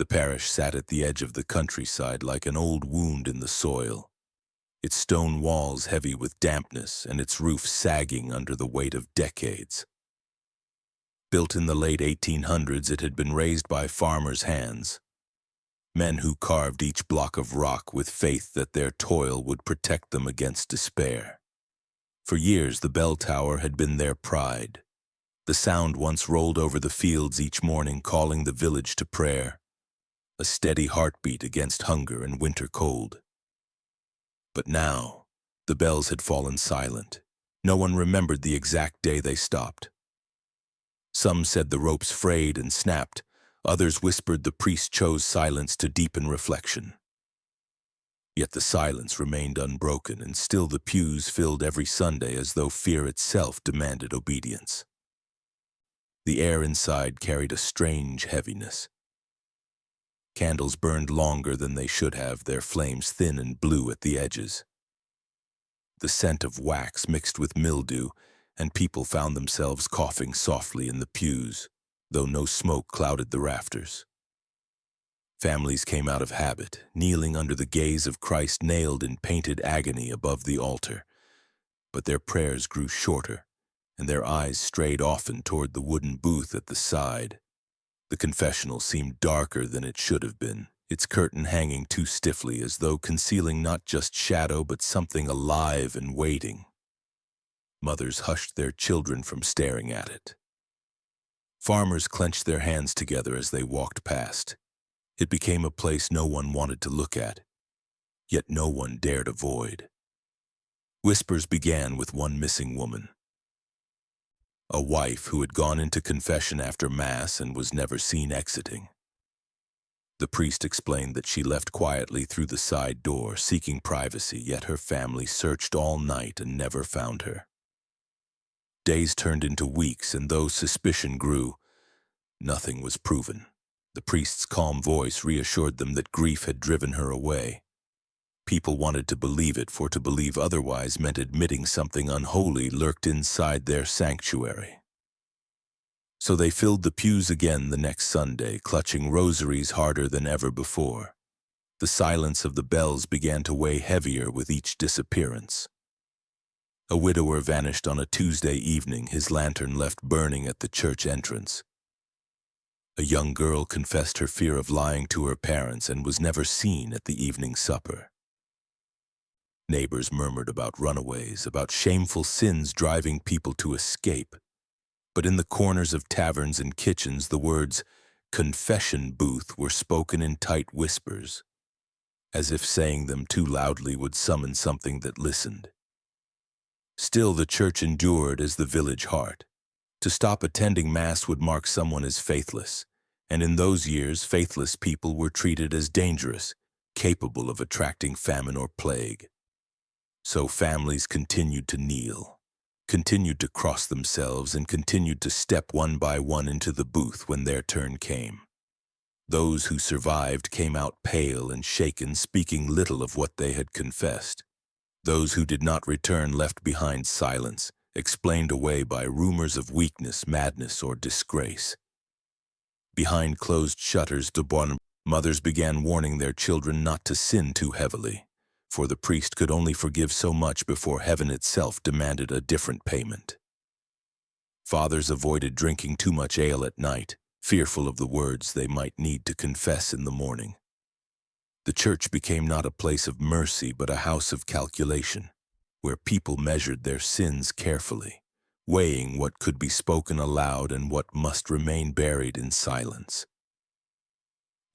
The parish sat at the edge of the countryside like an old wound in the soil, its stone walls heavy with dampness and its roof sagging under the weight of decades. Built in the late 1800s, it had been raised by farmers' hands, men who carved each block of rock with faith that their toil would protect them against despair. For years, the bell tower had been their pride. The sound once rolled over the fields each morning, calling the village to prayer, a steady heartbeat against hunger and winter cold. But now, the bells had fallen silent. No one remembered the exact day they stopped. Some said the ropes frayed and snapped. Others whispered the priest chose silence to deepen reflection. Yet the silence remained unbroken, and still the pews filled every Sunday as though fear itself demanded obedience. The air inside carried a strange heaviness. Candles burned longer than they should have, their flames thin and blue at the edges. The scent of wax mixed with mildew, and people found themselves coughing softly in the pews, though no smoke clouded the rafters. Families came out of habit, kneeling under the gaze of Christ nailed in painted agony above the altar, but their prayers grew shorter, and their eyes strayed often toward the wooden booth at the side. The confessional seemed darker than it should have been, its curtain hanging too stiffly as though concealing not just shadow but something alive and waiting. Mothers hushed their children from staring at it. Farmers clenched their hands together as they walked past. It became a place no one wanted to look at, yet no one dared avoid. Whispers began with one missing woman, a wife who had gone into confession after Mass and was never seen exiting. The priest explained that she left quietly through the side door, seeking privacy, yet her family searched all night and never found her. Days turned into weeks, and though suspicion grew, nothing was proven. The priest's calm voice reassured them that grief had driven her away. People wanted to believe it, for to believe otherwise meant admitting something unholy lurked inside their sanctuary. So they filled the pews again the next Sunday, clutching rosaries harder than ever before. The silence of the bells began to weigh heavier with each disappearance. A widower vanished on a Tuesday evening, his lantern left burning at the church entrance. A young girl confessed her fear of lying to her parents and was never seen at the evening supper. Neighbors murmured about runaways, about shameful sins driving people to escape. But in the corners of taverns and kitchens, the words "confession booth" were spoken in tight whispers, as if saying them too loudly would summon something that listened. Still, the church endured as the village heart. To stop attending Mass would mark someone as faithless, and in those years, faithless people were treated as dangerous, capable of attracting famine or plague. So families continued to kneel, continued to cross themselves, and continued to step one by one into the booth when their turn came. Those who survived came out pale and shaken, speaking little of what they had confessed. Those who did not return left behind silence, explained away by rumors of weakness, madness, or disgrace. Behind closed shutters, mothers began warning their children not to sin too heavily, for the priest could only forgive so much before heaven itself demanded a different payment. Fathers avoided drinking too much ale at night, fearful of the words they might need to confess in the morning. The church became not a place of mercy but a house of calculation, where people measured their sins carefully, weighing what could be spoken aloud and what must remain buried in silence.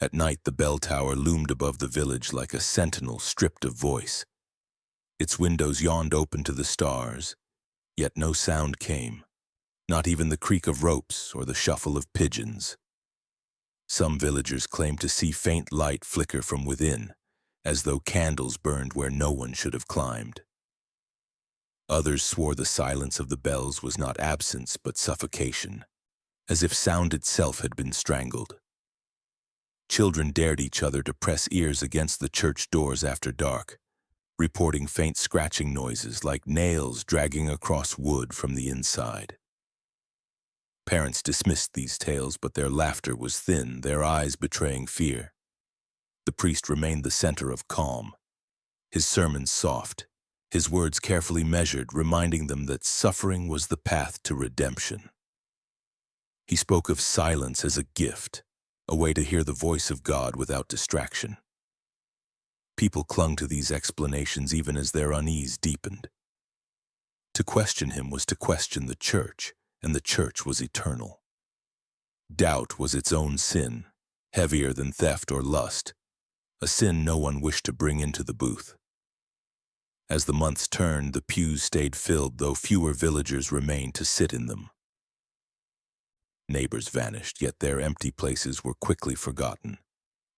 At night, the bell tower loomed above the village like a sentinel stripped of voice. Its windows yawned open to the stars, yet no sound came, not even the creak of ropes or the shuffle of pigeons. Some villagers claimed to see faint light flicker from within, as though candles burned where no one should have climbed. Others swore the silence of the bells was not absence but suffocation, as if sound itself had been strangled. Children dared each other to press ears against the church doors after dark, reporting faint scratching noises like nails dragging across wood from the inside. Parents dismissed these tales, but their laughter was thin, their eyes betraying fear. The priest remained the center of calm, his sermons soft, his words carefully measured, reminding them that suffering was the path to redemption. He spoke of silence as a gift, a way to hear the voice of God without distraction. People clung to these explanations even as their unease deepened. To question him was to question the church, and the church was eternal. Doubt was its own sin, heavier than theft or lust, a sin no one wished to bring into the booth. As the months turned, the pews stayed filled, though fewer villagers remained to sit in them. Neighbors vanished, yet their empty places were quickly forgotten,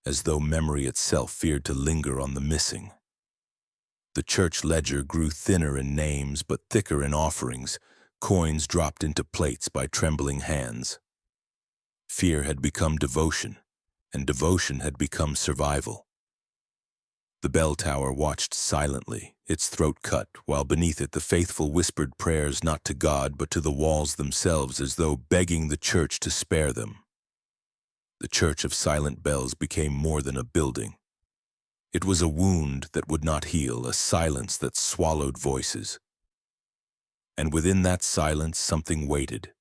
as though memory itself feared to linger on the missing. The church ledger grew thinner in names but thicker in offerings, coins dropped into plates by trembling hands. Fear had become devotion, and devotion had become survival. The bell tower watched silently, its throat cut, while beneath it the faithful whispered prayers not to God but to the walls themselves, as though begging the church to spare them. The church of silent bells became more than a building. It was a wound that would not heal, a silence that swallowed voices. And within that silence something waited,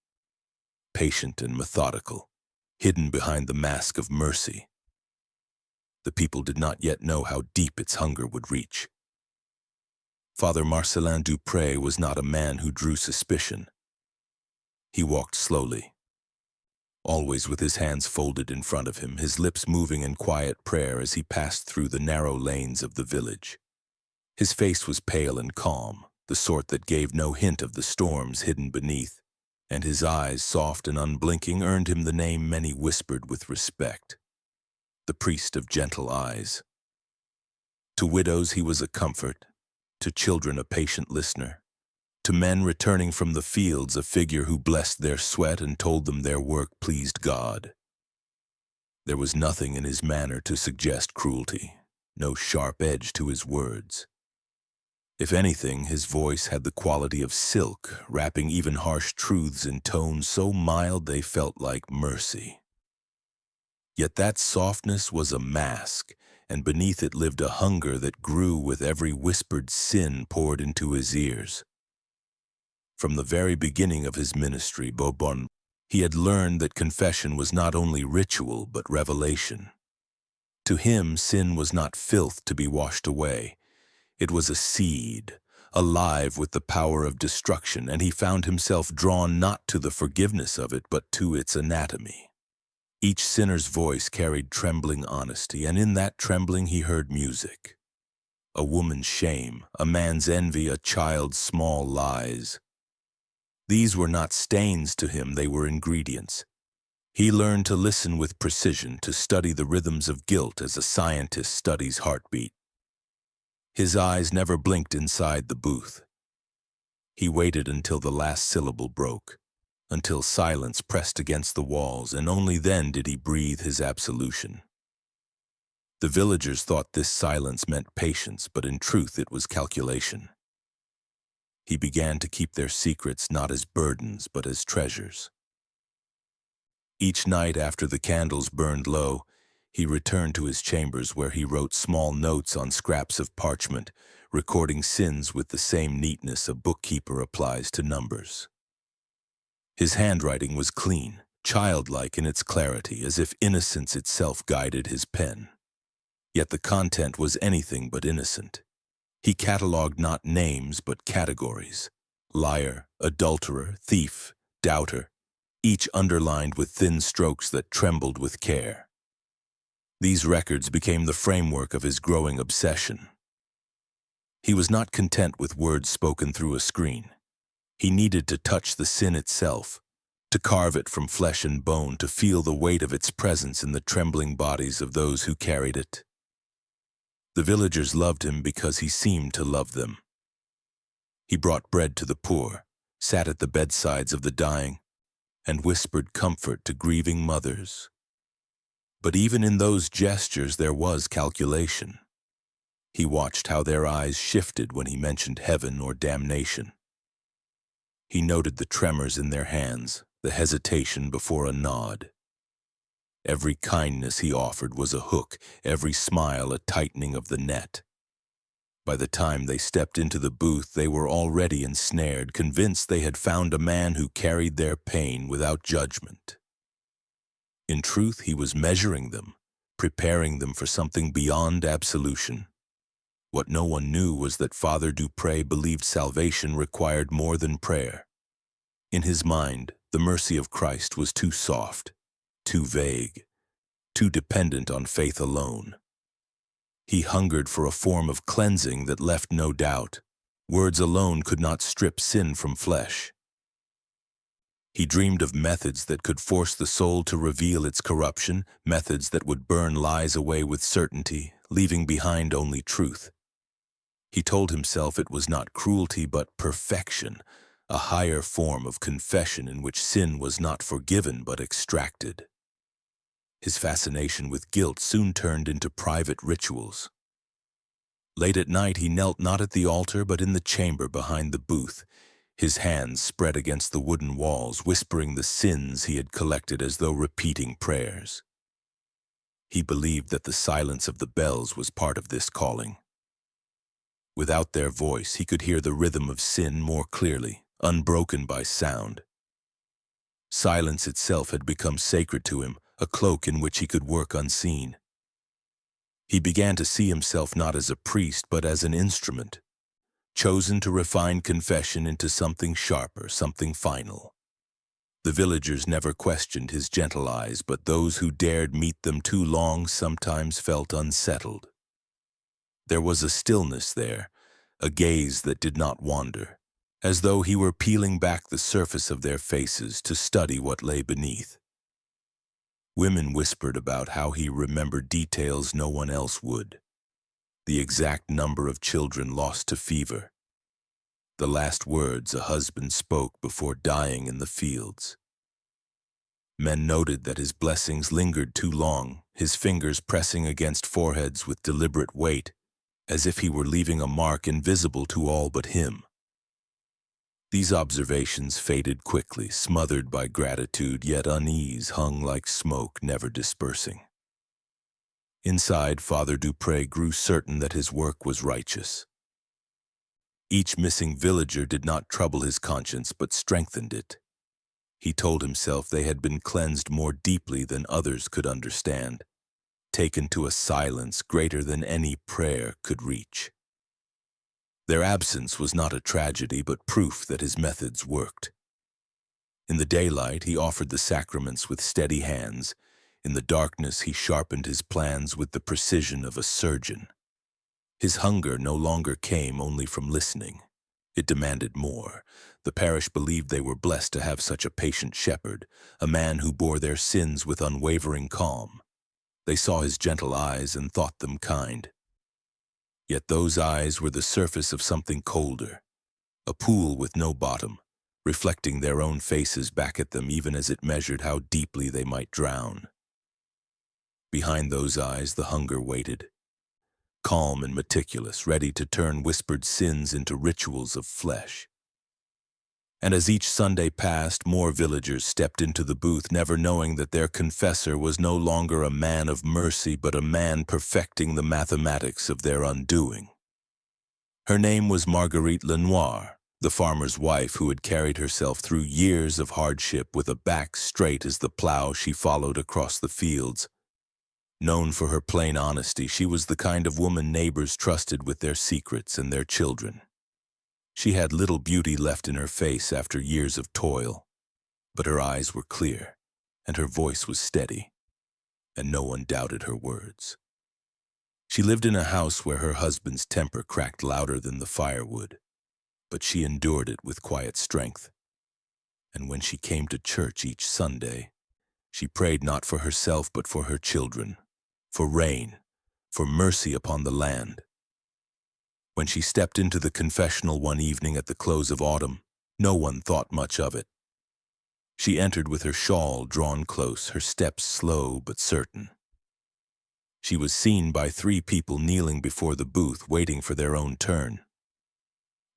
patient and methodical, hidden behind the mask of mercy. The people did not yet know how deep its hunger would reach. Father Marcelin Dupré was not a man who drew suspicion. He walked slowly, always with his hands folded in front of him, his lips moving in quiet prayer as he passed through the narrow lanes of the village. His face was pale and calm, the sort that gave no hint of the storms hidden beneath, and his eyes, soft and unblinking, earned him the name many whispered with respect: the priest of gentle eyes. To widows he was a comfort, to children a patient listener, to men returning from the fields a figure who blessed their sweat and told them their work pleased God. There was nothing in his manner to suggest cruelty, no sharp edge to his words. If anything, his voice had the quality of silk, wrapping even harsh truths in tones so mild they felt like mercy. Yet that softness was a mask, and beneath it lived a hunger that grew with every whispered sin poured into his ears. From the very beginning of his ministry, Bourbon, he had learned that confession was not only ritual but revelation. To him, sin was not filth to be washed away. It was a seed, alive with the power of destruction, and he found himself drawn not to the forgiveness of it but to its anatomy. Each sinner's voice carried trembling honesty, and in that trembling he heard music. A woman's shame, a man's envy, a child's small lies. These were not stains to him, they were ingredients. He learned to listen with precision, to study the rhythms of guilt as a scientist studies heartbeat. His eyes never blinked inside the booth. He waited until the last syllable broke, until silence pressed against the walls, and only then did he breathe his absolution. The villagers thought this silence meant patience, but in truth it was calculation. He began to keep their secrets not as burdens, but as treasures. Each night after the candles burned low, he returned to his chambers where he wrote small notes on scraps of parchment, recording sins with the same neatness a bookkeeper applies to numbers. His handwriting was clean, childlike in its clarity, as if innocence itself guided his pen. Yet the content was anything but innocent. He catalogued not names but categories: liar, adulterer, thief, doubter, each underlined with thin strokes that trembled with care. These records became the framework of his growing obsession. He was not content with words spoken through a screen. He needed to touch the sin itself, to carve it from flesh and bone, to feel the weight of its presence in the trembling bodies of those who carried it. The villagers loved him because he seemed to love them. He brought bread to the poor, sat at the bedsides of the dying, and whispered comfort to grieving mothers. But even in those gestures there was calculation. He watched how their eyes shifted when he mentioned heaven or damnation. He noted the tremors in their hands, the hesitation before a nod. Every kindness he offered was a hook, every smile a tightening of the net. By the time they stepped into the booth, they were already ensnared, convinced they had found a man who carried their pain without judgment. In truth, he was measuring them, preparing them for something beyond absolution. What no one knew was that Father Dupre believed salvation required more than prayer. In his mind, the mercy of Christ was too soft, too vague, too dependent on faith alone. He hungered for a form of cleansing that left no doubt. Words alone could not strip sin from flesh. He dreamed of methods that could force the soul to reveal its corruption, methods that would burn lies away with certainty, leaving behind only truth. He told himself it was not cruelty but perfection, a higher form of confession in which sin was not forgiven but extracted. His fascination with guilt soon turned into private rituals. Late at night he knelt not at the altar but in the chamber behind the booth, his hands spread against the wooden walls, whispering the sins he had collected as though repeating prayers. He believed that the silence of the bells was part of this calling. Without their voice, he could hear the rhythm of sin more clearly, unbroken by sound. Silence itself had become sacred to him, a cloak in which he could work unseen. He began to see himself not as a priest but as an instrument, chosen to refine confession into something sharper, something final. The villagers never questioned his gentle eyes, but those who dared meet them too long sometimes felt unsettled. There was a stillness there, a gaze that did not wander, as though he were peeling back the surface of their faces to study what lay beneath. Women whispered about how he remembered details no one else would. The exact number of children lost to fever. The last words a husband spoke before dying in the fields. Men noted that his blessings lingered too long, his fingers pressing against foreheads with deliberate weight, as if he were leaving a mark invisible to all but him. These observations faded quickly, smothered by gratitude, yet unease hung like smoke, never dispersing. Inside, Father Dupre grew certain that his work was righteous. Each missing villager did not trouble his conscience, but strengthened it. He told himself they had been cleansed more deeply than others could understand, taken to a silence greater than any prayer could reach. Their absence was not a tragedy, but proof that his methods worked. In the daylight, he offered the sacraments with steady hands. In the darkness, he sharpened his plans with the precision of a surgeon. His hunger no longer came only from listening. It demanded more. The parish believed they were blessed to have such a patient shepherd, a man who bore their sins with unwavering calm. They saw his gentle eyes and thought them kind. Yet those eyes were the surface of something colder, a pool with no bottom, reflecting their own faces back at them even as it measured how deeply they might drown. Behind those eyes the hunger waited, calm and meticulous, ready to turn whispered sins into rituals of flesh. And as each Sunday passed, more villagers stepped into the booth, never knowing that their confessor was no longer a man of mercy, but a man perfecting the mathematics of their undoing. Her name was Marguerite Lenoir, the farmer's wife who had carried herself through years of hardship with a back straight as the plow she followed across the fields. Known for her plain honesty, she was the kind of woman neighbors trusted with their secrets and their children. She had little beauty left in her face after years of toil, but her eyes were clear, and her voice was steady, and no one doubted her words. She lived in a house where her husband's temper cracked louder than the firewood, but she endured it with quiet strength. And when she came to church each Sunday, she prayed not for herself but for her children, for rain, for mercy upon the land. When she stepped into the confessional one evening at the close of autumn, no one thought much of it. She entered with her shawl drawn close, her steps slow but certain. She was seen by 3 people kneeling before the booth, waiting for their own turn.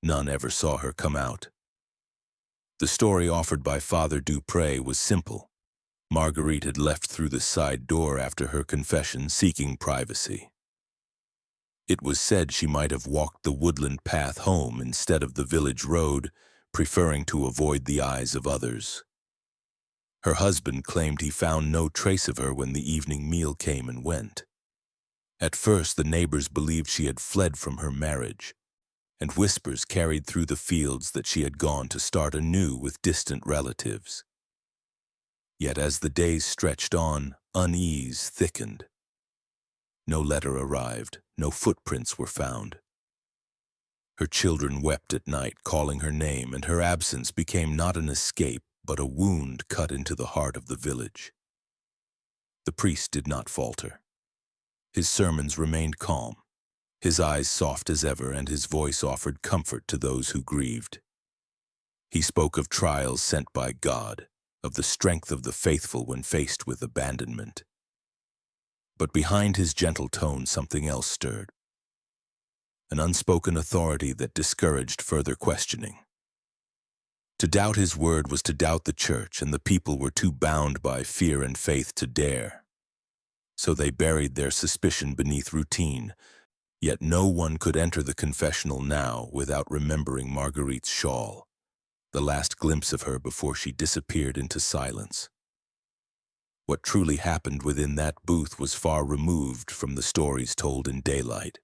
None ever saw her come out. The story offered by Father Dupre was simple. Marguerite had left through the side door after her confession, seeking privacy. It was said she might have walked the woodland path home instead of the village road, preferring to avoid the eyes of others. Her husband claimed he found no trace of her when the evening meal came and went. At first, the neighbors believed she had fled from her marriage, and whispers carried through the fields that she had gone to start anew with distant relatives. Yet as the days stretched on, unease thickened. No letter arrived, no footprints were found. Her children wept at night, calling her name, and her absence became not an escape, but a wound cut into the heart of the village. The priest did not falter. His sermons remained calm, his eyes soft as ever, and his voice offered comfort to those who grieved. He spoke of trials sent by God, of the strength of the faithful when faced with abandonment. But behind his gentle tone, something else stirred. An unspoken authority that discouraged further questioning. To doubt his word was to doubt the church, and the people were too bound by fear and faith to dare. So they buried their suspicion beneath routine, yet no one could enter the confessional now without remembering Marguerite's shawl, the last glimpse of her before she disappeared into silence. What truly happened within that booth was far removed from the stories told in daylight.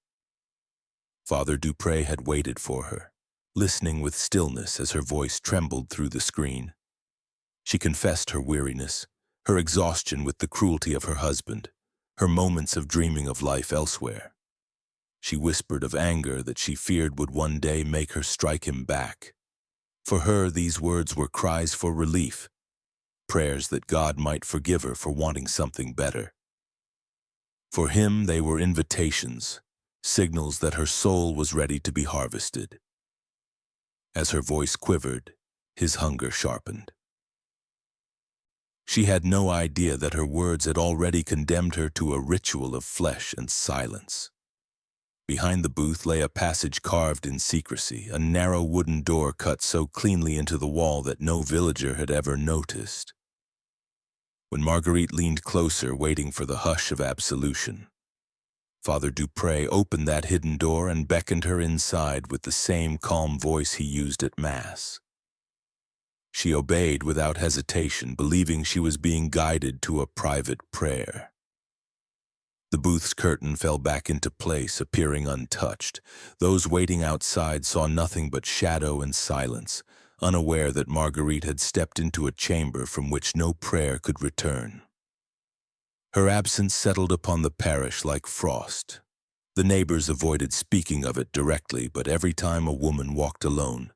Father Dupre had waited for her, listening with stillness as her voice trembled through the screen. She confessed her weariness, her exhaustion with the cruelty of her husband, her moments of dreaming of life elsewhere. She whispered of anger that she feared would one day make her strike him back. For her, these words were cries for relief, prayers that God might forgive her for wanting something better. For him, they were invitations, signals that her soul was ready to be harvested. As her voice quivered, his hunger sharpened. She had no idea that her words had already condemned her to a ritual of flesh and silence. Behind the booth lay a passage carved in secrecy, a narrow wooden door cut so cleanly into the wall that no villager had ever noticed. When Marguerite leaned closer, waiting for the hush of absolution, Father Dupre opened that hidden door and beckoned her inside with the same calm voice he used at Mass. She obeyed without hesitation, believing she was being guided to a private prayer. The booth's curtain fell back into place, appearing untouched. Those waiting outside saw nothing but shadow and silence, unaware that Marguerite had stepped into a chamber from which no prayer could return. Her absence settled upon the parish like frost. The neighbors avoided speaking of it directly, but every time a woman walked alone,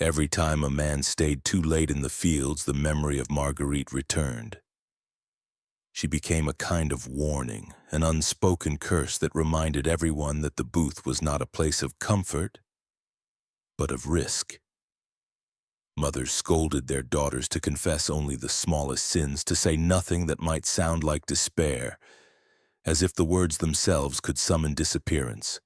every time a man stayed too late in the fields, the memory of Marguerite returned. She became a kind of warning, an unspoken curse that reminded everyone that the booth was not a place of comfort, but of risk. Mothers scolded their daughters to confess only the smallest sins, to say nothing that might sound like despair, as if the words themselves could summon disappearance.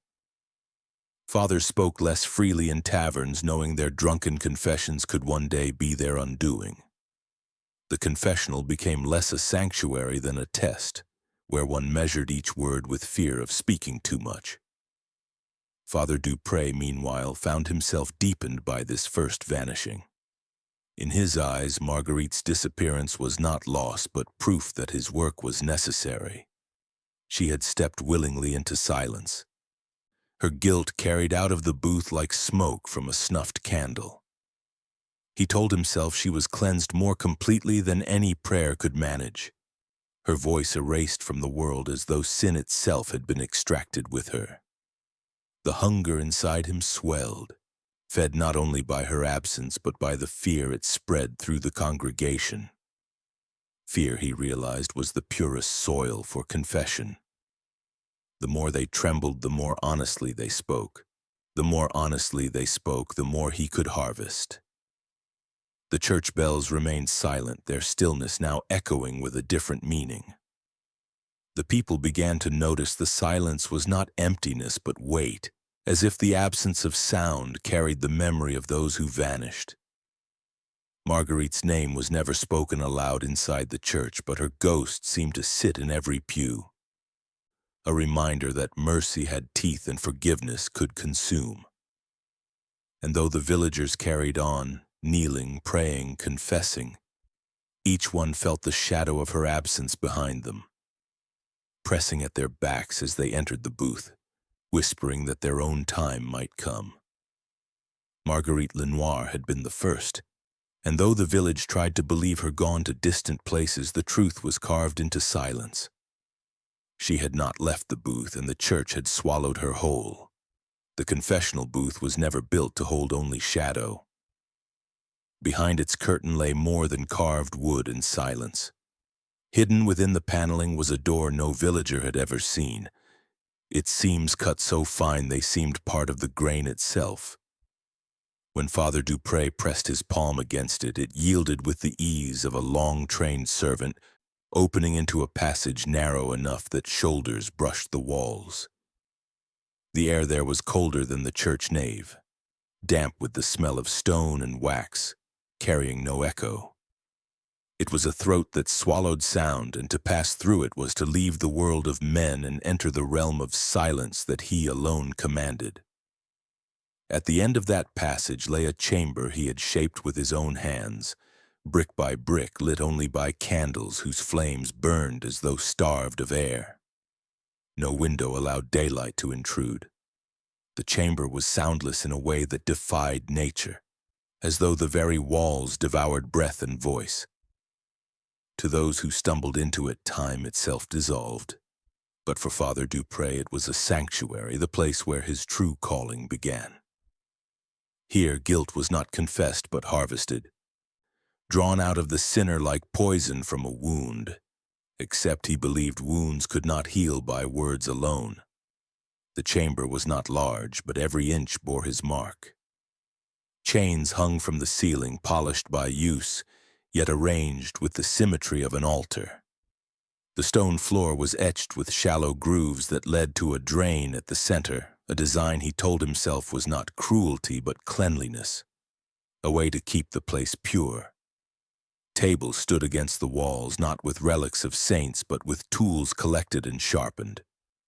Fathers spoke less freely in taverns, knowing their drunken confessions could one day be their undoing. The confessional became less a sanctuary than a test, where one measured each word with fear of speaking too much. Father Dupre, meanwhile, found himself deepened by this first vanishing. In his eyes, Marguerite's disappearance was not loss, but proof that his work was necessary. She had stepped willingly into silence, her guilt carried out of the booth like smoke from a snuffed candle. He told himself she was cleansed more completely than any prayer could manage, her voice erased from the world as though sin itself had been extracted with her. The hunger inside him swelled, fed not only by her absence but by the fear it spread through the congregation. Fear, he realized, was the purest soil for confession. The more they trembled, the more honestly they spoke. The more honestly they spoke, the more he could harvest. The church bells remained silent, their stillness now echoing with a different meaning. The people began to notice the silence was not emptiness but weight, as if the absence of sound carried the memory of those who vanished. Marguerite's name was never spoken aloud inside the church, but her ghost seemed to sit in every pew, a reminder that mercy had teeth and forgiveness could consume. And though the villagers carried on, kneeling, praying, confessing, each one felt the shadow of her absence behind them, pressing at their backs as they entered the booth, whispering that their own time might come. Marguerite Lenoir had been the first, and though the village tried to believe her gone to distant places, the truth was carved into silence. She had not left the booth, and the church had swallowed her whole. The confessional booth was never built to hold only shadow. Behind its curtain lay more than carved wood and silence. Hidden within the paneling was a door no villager had ever seen, its seams cut so fine they seemed part of the grain itself. When Father Dupré pressed his palm against it, it yielded with the ease of a long-trained servant, opening into a passage narrow enough that shoulders brushed the walls. The air there was colder than the church nave, damp with the smell of stone and wax, carrying no echo. It was a throat that swallowed sound, and to pass through it was to leave the world of men and enter the realm of silence that he alone commanded. At the end of that passage lay a chamber he had shaped with his own hands, brick by brick, lit only by candles whose flames burned as though starved of air. No window allowed daylight to intrude. The chamber was soundless in a way that defied nature, as though the very walls devoured breath and voice. To those who stumbled into it, time itself dissolved. But for Father Dupré it was a sanctuary, the place where his true calling began. Here guilt was not confessed but harvested, drawn out of the sinner like poison from a wound, except he believed wounds could not heal by words alone. The chamber was not large, but every inch bore his mark. Chains hung from the ceiling, polished by use, yet arranged with the symmetry of an altar. The stone floor was etched with shallow grooves that led to a drain at the center, a design he told himself was not cruelty but cleanliness, a way to keep the place pure. Tables stood against the walls, not with relics of saints, but with tools collected and sharpened.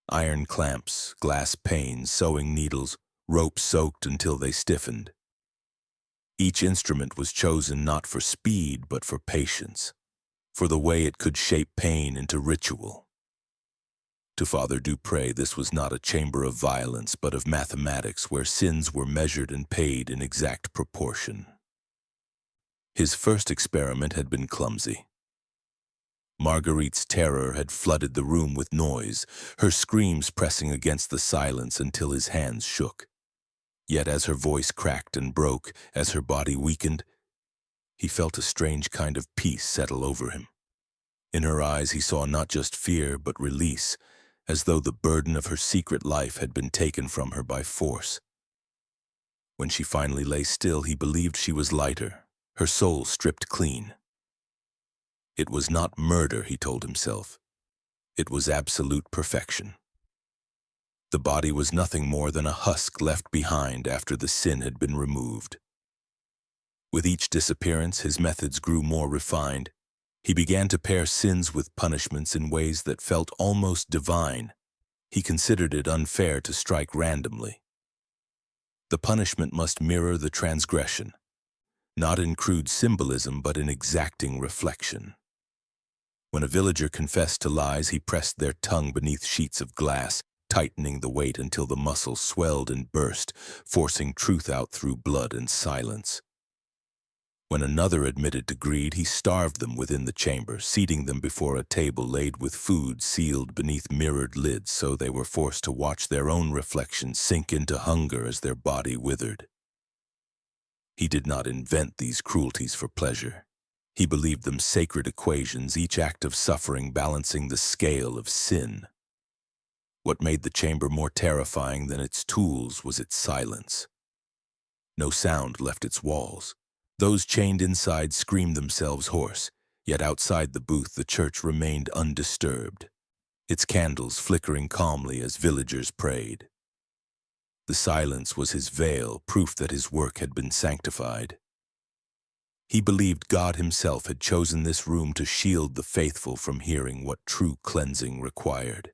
Iron clamps, glass panes, sewing needles, ropes soaked until they stiffened. Each instrument was chosen not for speed, but for patience, for the way it could shape pain into ritual. To Father Dupré, this was not a chamber of violence, but of mathematics, where sins were measured and paid in exact proportion. His first experiment had been clumsy. Marguerite's terror had flooded the room with noise, her screams pressing against the silence until his hands shook. Yet as her voice cracked and broke, as her body weakened, he felt a strange kind of peace settle over him. In her eyes he saw not just fear, but release, as though the burden of her secret life had been taken from her by force. When she finally lay still, he believed she was lighter, her soul stripped clean. It was not murder, he told himself. It was absolute perfection. The body was nothing more than a husk left behind after the sin had been removed. With each disappearance, his methods grew more refined. He began to pair sins with punishments in ways that felt almost divine. He considered it unfair to strike randomly. The punishment must mirror the transgression, not in crude symbolism, but in exacting reflection. When a villager confessed to lies, he pressed their tongue beneath sheets of glass, tightening the weight until the muscles swelled and burst, forcing truth out through blood and silence. When another admitted to greed, he starved them within the chamber, seating them before a table laid with food sealed beneath mirrored lids, so they were forced to watch their own reflections sink into hunger as their body withered. He did not invent these cruelties for pleasure. He believed them sacred equations, each act of suffering balancing the scale of sin. What made the chamber more terrifying than its tools was its silence. No sound left its walls. Those chained inside screamed themselves hoarse, yet outside the booth the church remained undisturbed, its candles flickering calmly as villagers prayed. The silence was his veil, proof that his work had been sanctified. He believed God himself had chosen this room to shield the faithful from hearing what true cleansing required.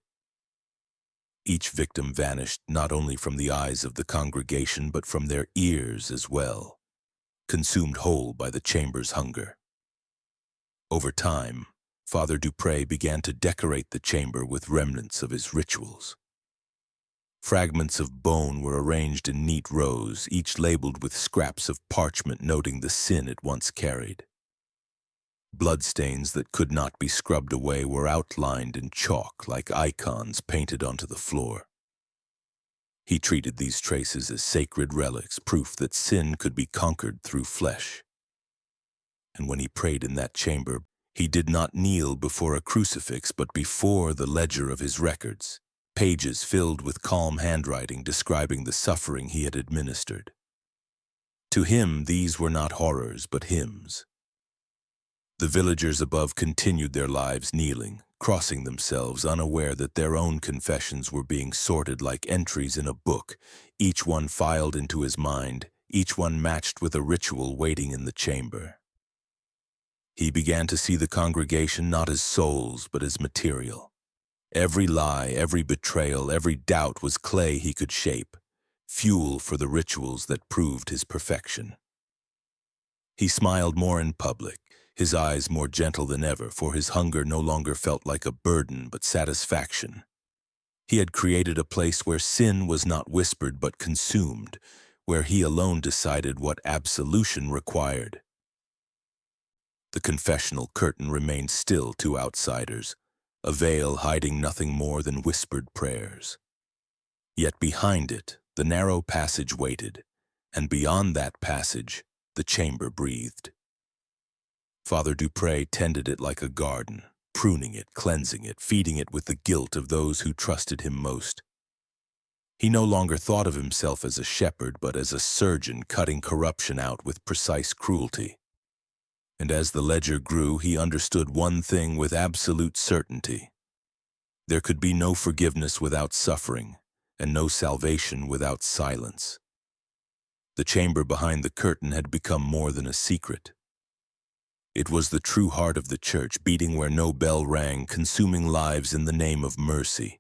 Each victim vanished not only from the eyes of the congregation but from their ears as well, consumed whole by the chamber's hunger. Over time, Father Dupre began to decorate the chamber with remnants of his rituals. Fragments of bone were arranged in neat rows, each labeled with scraps of parchment noting the sin it once carried. Bloodstains that could not be scrubbed away were outlined in chalk like icons painted onto the floor. He treated these traces as sacred relics, proof that sin could be conquered through flesh. And when he prayed in that chamber, he did not kneel before a crucifix but before the ledger of his records, pages filled with calm handwriting describing the suffering he had administered. To him, these were not horrors but hymns. The villagers above continued their lives kneeling, crossing themselves, unaware that their own confessions were being sorted like entries in a book, each one filed into his mind, each one matched with a ritual waiting in the chamber. He began to see the congregation not as souls but as material. Every lie, every betrayal, every doubt was clay he could shape, fuel for the rituals that proved his perfection. He smiled more in public, his eyes more gentle than ever, for his hunger no longer felt like a burden but satisfaction. He had created a place where sin was not whispered but consumed, where he alone decided what absolution required. The confessional curtain remained still to outsiders, a veil hiding nothing more than whispered prayers. Yet behind it, the narrow passage waited, and beyond that passage, the chamber breathed. Father Dupre tended it like a garden, pruning it, cleansing it, feeding it with the guilt of those who trusted him most. He no longer thought of himself as a shepherd, but as a surgeon cutting corruption out with precise cruelty. And as the ledger grew, he understood one thing with absolute certainty. There could be no forgiveness without suffering, and no salvation without silence. The chamber behind the curtain had become more than a secret. It was the true heart of the church, beating where no bell rang, consuming lives in the name of mercy.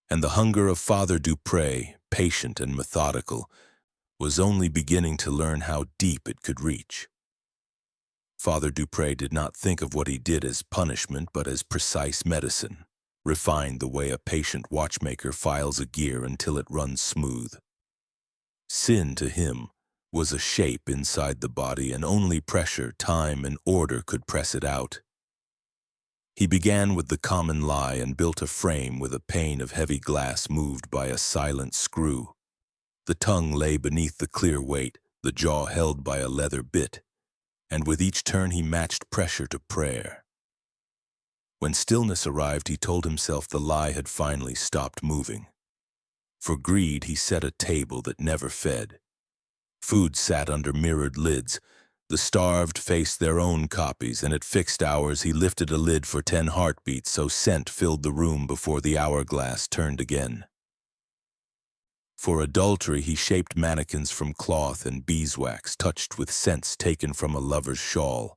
And the hunger of Father Dupre, patient and methodical, was only beginning to learn how deep it could reach. Father Dupre did not think of what he did as punishment, but as precise medicine, refined the way a patient watchmaker files a gear until it runs smooth. Sin, to him, was a shape inside the body, and only pressure, time, and order could press it out. He began with the common lie and built a frame with a pane of heavy glass moved by a silent screw. The tongue lay beneath the clear weight, the jaw held by a leather bit, and with each turn he matched pressure to prayer. When stillness arrived, he told himself the lie had finally stopped moving. For greed, he set a table that never fed. Food sat under mirrored lids. The starved faced their own copies, and at fixed hours he lifted a lid for 10 heartbeats so scent filled the room before the hourglass turned again. For adultery, he shaped mannequins from cloth and beeswax, touched with scents taken from a lover's shawl.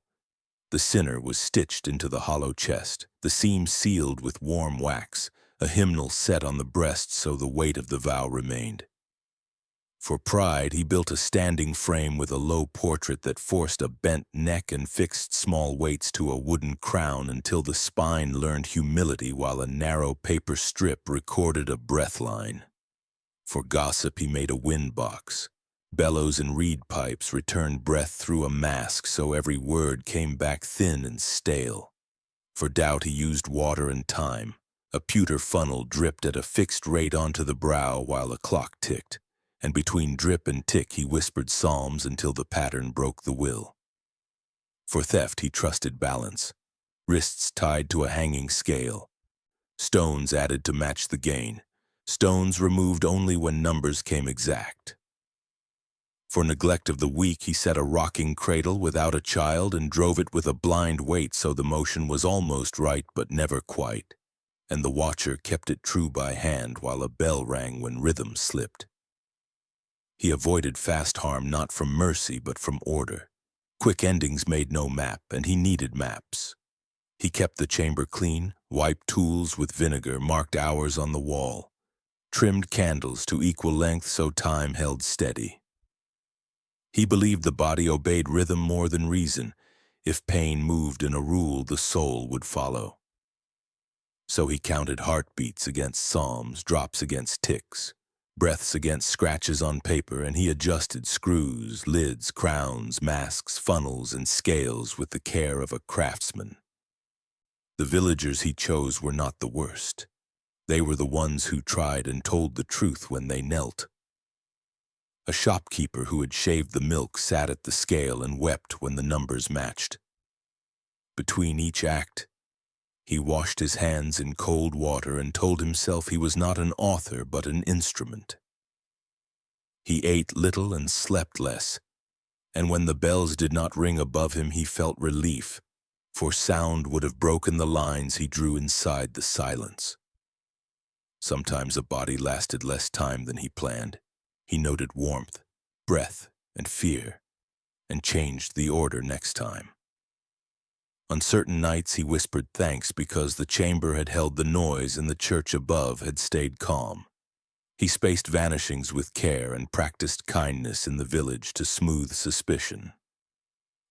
The sinner was stitched into the hollow chest, the seam sealed with warm wax, a hymnal set on the breast so the weight of the vow remained. For pride, he built a standing frame with a low portrait that forced a bent neck and fixed small weights to a wooden crown until the spine learned humility while a narrow paper strip recorded a breath line. For gossip, he made a wind box. Bellows and reed pipes returned breath through a mask so every word came back thin and stale. For doubt, he used water and time. A pewter funnel dripped at a fixed rate onto the brow while a clock ticked, and between drip and tick he whispered psalms until the pattern broke the will. For theft, he trusted balance. Wrists tied to a hanging scale. Stones added to match the gain. Stones removed only when numbers came exact. For neglect of the weak, he set a rocking cradle without a child and drove it with a blind weight so the motion was almost right but never quite, and the watcher kept it true by hand while a bell rang when rhythm slipped. He avoided fast harm not from mercy but from order, Quick endings made no map, and he needed maps. He kept the chamber clean, wiped tools with vinegar, marked hours on the wall, trimmed candles to equal length so time held steady. He believed the body obeyed rhythm more than reason. If pain moved in a rule, the soul would follow. So he counted heartbeats against psalms, drops against ticks, breaths against scratches on paper, and he adjusted screws, lids, crowns, masks, funnels, and scales with the care of a craftsman. The villagers he chose were not the worst. They were the ones who tried and told the truth when they knelt. A shopkeeper who had shaved the milk sat at the scale and wept when the numbers matched. Between each act, he washed his hands in cold water and told himself he was not an author but an instrument. He ate little and slept less, and when the bells did not ring above him he felt relief, for sound would have broken the lines he drew inside the silence. Sometimes a body lasted less time than he planned. He noted warmth, breath, and fear, and changed the order next time. On certain nights he whispered thanks because the chamber had held the noise and the church above had stayed calm. He spaced vanishings with care and practiced kindness in the village to smooth suspicion.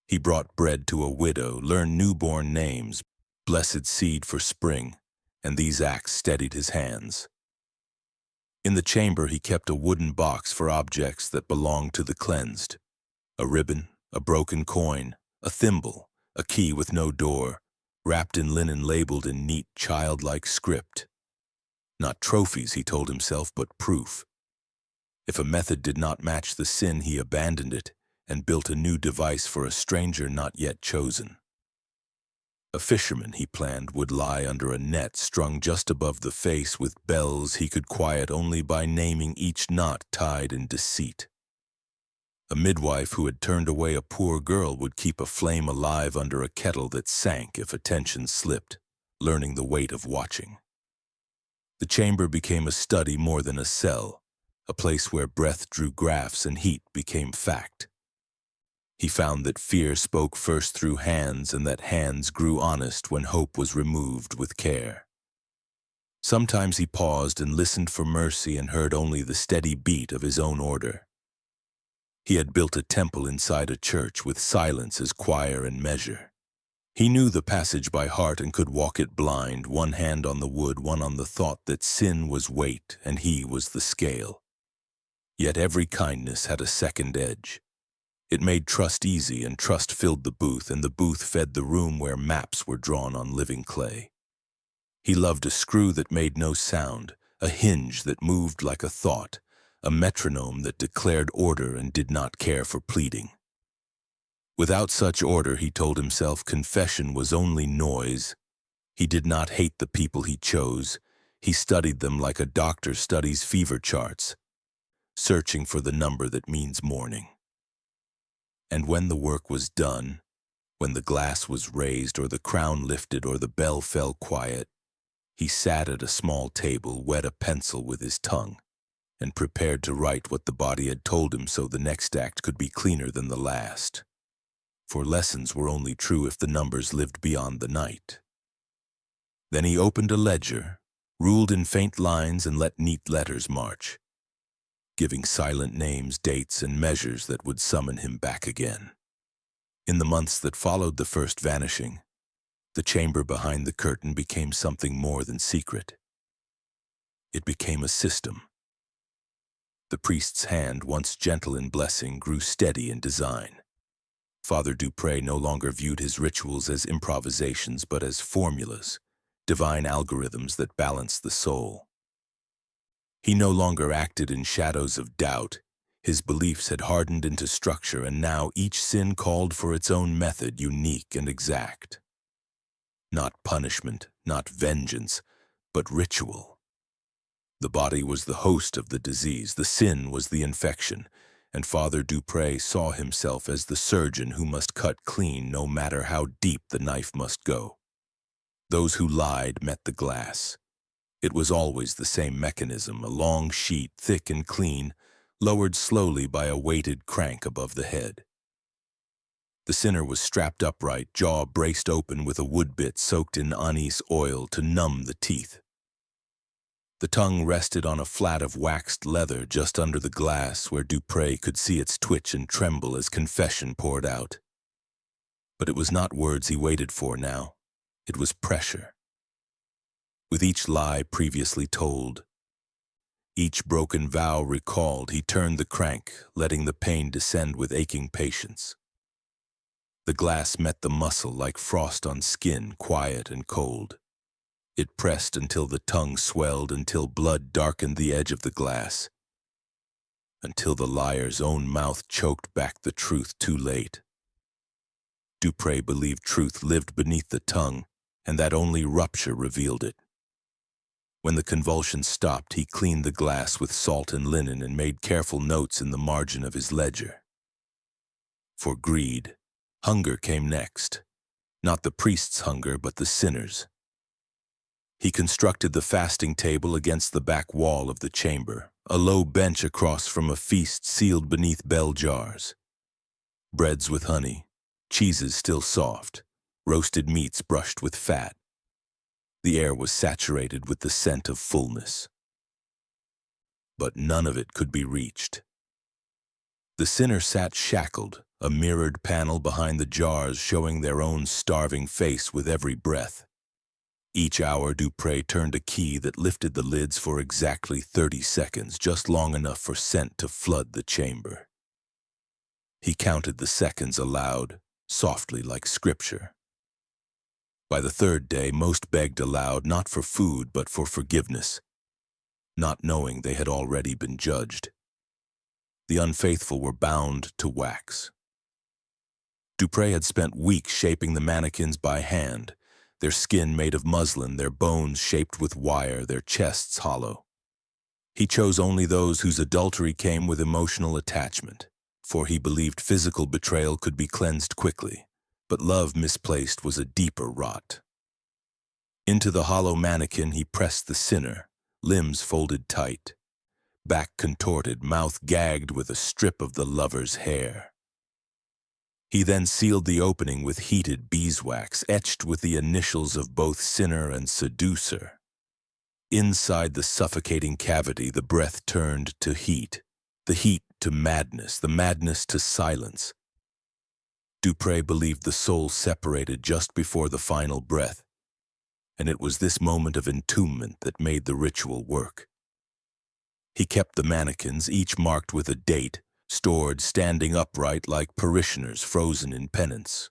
He brought bread to a widow, learned newborn names, blessed seed for spring, and these acts steadied his hands. In the chamber he kept a wooden box for objects that belonged to the cleansed. A ribbon, a broken coin, a thimble, a key with no door, wrapped in linen labeled in neat, childlike script. Not trophies, he told himself, but proof. If a method did not match the sin, he abandoned it and built a new device for a stranger not yet chosen. A fisherman, he planned, would lie under a net strung just above the face with bells he could quiet only by naming each knot tied in deceit. A midwife who had turned away a poor girl would keep a flame alive under a kettle that sank if attention slipped, learning the weight of watching. The chamber became a study more than a cell, a place where breath drew graphs and heat became fact. He found that fear spoke first through hands and that hands grew honest when hope was removed with care. Sometimes he paused and listened for mercy and heard only the steady beat of his own order. He had built a temple inside a church with silence as choir and measure. He knew the passage by heart and could walk it blind, one hand on the wood, one on the thought that sin was weight and he was the scale. Yet every kindness had a second edge. It made trust easy, and trust filled the booth, and the booth fed the room where maps were drawn on living clay. He loved a screw that made no sound, a hinge that moved like a thought, a metronome that declared order and did not care for pleading. Without such order, he told himself, confession was only noise. He did not hate the people he chose. He studied them like a doctor studies fever charts, searching for the number that means morning. And when the work was done, when the glass was raised or the crown lifted or the bell fell quiet, he sat at a small table, wet a pencil with his tongue, and prepared to write what the body had told him so the next act could be cleaner than the last. For lessons were only true if the numbers lived beyond the night. Then he opened a ledger, ruled in faint lines and let neat letters march, giving silent names, dates, and measures that would summon him back again. In the months that followed the first vanishing, the chamber behind the curtain became something more than secret. It became a system. The priest's hand, once gentle in blessing, grew steady in design. Father Dupre no longer viewed his rituals as improvisations but as formulas, divine algorithms that balanced the soul. He no longer acted in shadows of doubt. His beliefs had hardened into structure, and now each sin called for its own method, unique and exact. Not punishment, not vengeance, but ritual. The body was the host of the disease, the sin was the infection, and Father Dupre saw himself as the surgeon who must cut clean no matter how deep the knife must go. Those who lied met the glass. It was always the same mechanism, a long sheet, thick and clean, lowered slowly by a weighted crank above the head. The sinner was strapped upright, jaw braced open with a wood bit soaked in anise oil to numb the teeth. The tongue rested on a flat of waxed leather just under the glass where Dupré could see its twitch and tremble as confession poured out. But it was not words he waited for now. It was pressure. With each lie previously told, each broken vow recalled, he turned the crank, letting the pain descend with aching patience. The glass met the muscle like frost on skin, quiet and cold. It pressed until the tongue swelled, until blood darkened the edge of the glass, until the liar's own mouth choked back the truth too late. Dupré believed truth lived beneath the tongue, and that only rupture revealed it. When the convulsions stopped, he cleaned the glass with salt and linen and made careful notes in the margin of his ledger. For greed, hunger came next. Not the priest's hunger, but the sinner's. He constructed the fasting table against the back wall of the chamber, a low bench across from a feast sealed beneath bell jars. Breads with honey, cheeses still soft, roasted meats brushed with fat. The air was saturated with the scent of fullness. But none of it could be reached. The sinner sat shackled, a mirrored panel behind the jars showing their own starving face with every breath. Each hour, Dupré turned a key that lifted the lids for exactly 30 seconds, just long enough for scent to flood the chamber. He counted the seconds aloud, softly like scripture. By the third day, most begged aloud, not for food, but for forgiveness, not knowing they had already been judged. The unfaithful were bound to wax. Dupré had spent weeks shaping the mannequins by hand, their skin made of muslin, their bones shaped with wire, their chests hollow. He chose only those whose adultery came with emotional attachment, for he believed physical betrayal could be cleansed quickly, but love misplaced was a deeper rot. Into the hollow mannequin he pressed the sinner, limbs folded tight, back contorted, mouth gagged with a strip of the lover's hair. He then sealed the opening with heated beeswax, etched with the initials of both sinner and seducer. Inside the suffocating cavity, the breath turned to heat, the heat to madness, the madness to silence. Dupré believed the soul separated just before the final breath, and it was this moment of entombment that made the ritual work. He kept the mannequins, each marked with a date, stored standing upright like parishioners frozen in penance.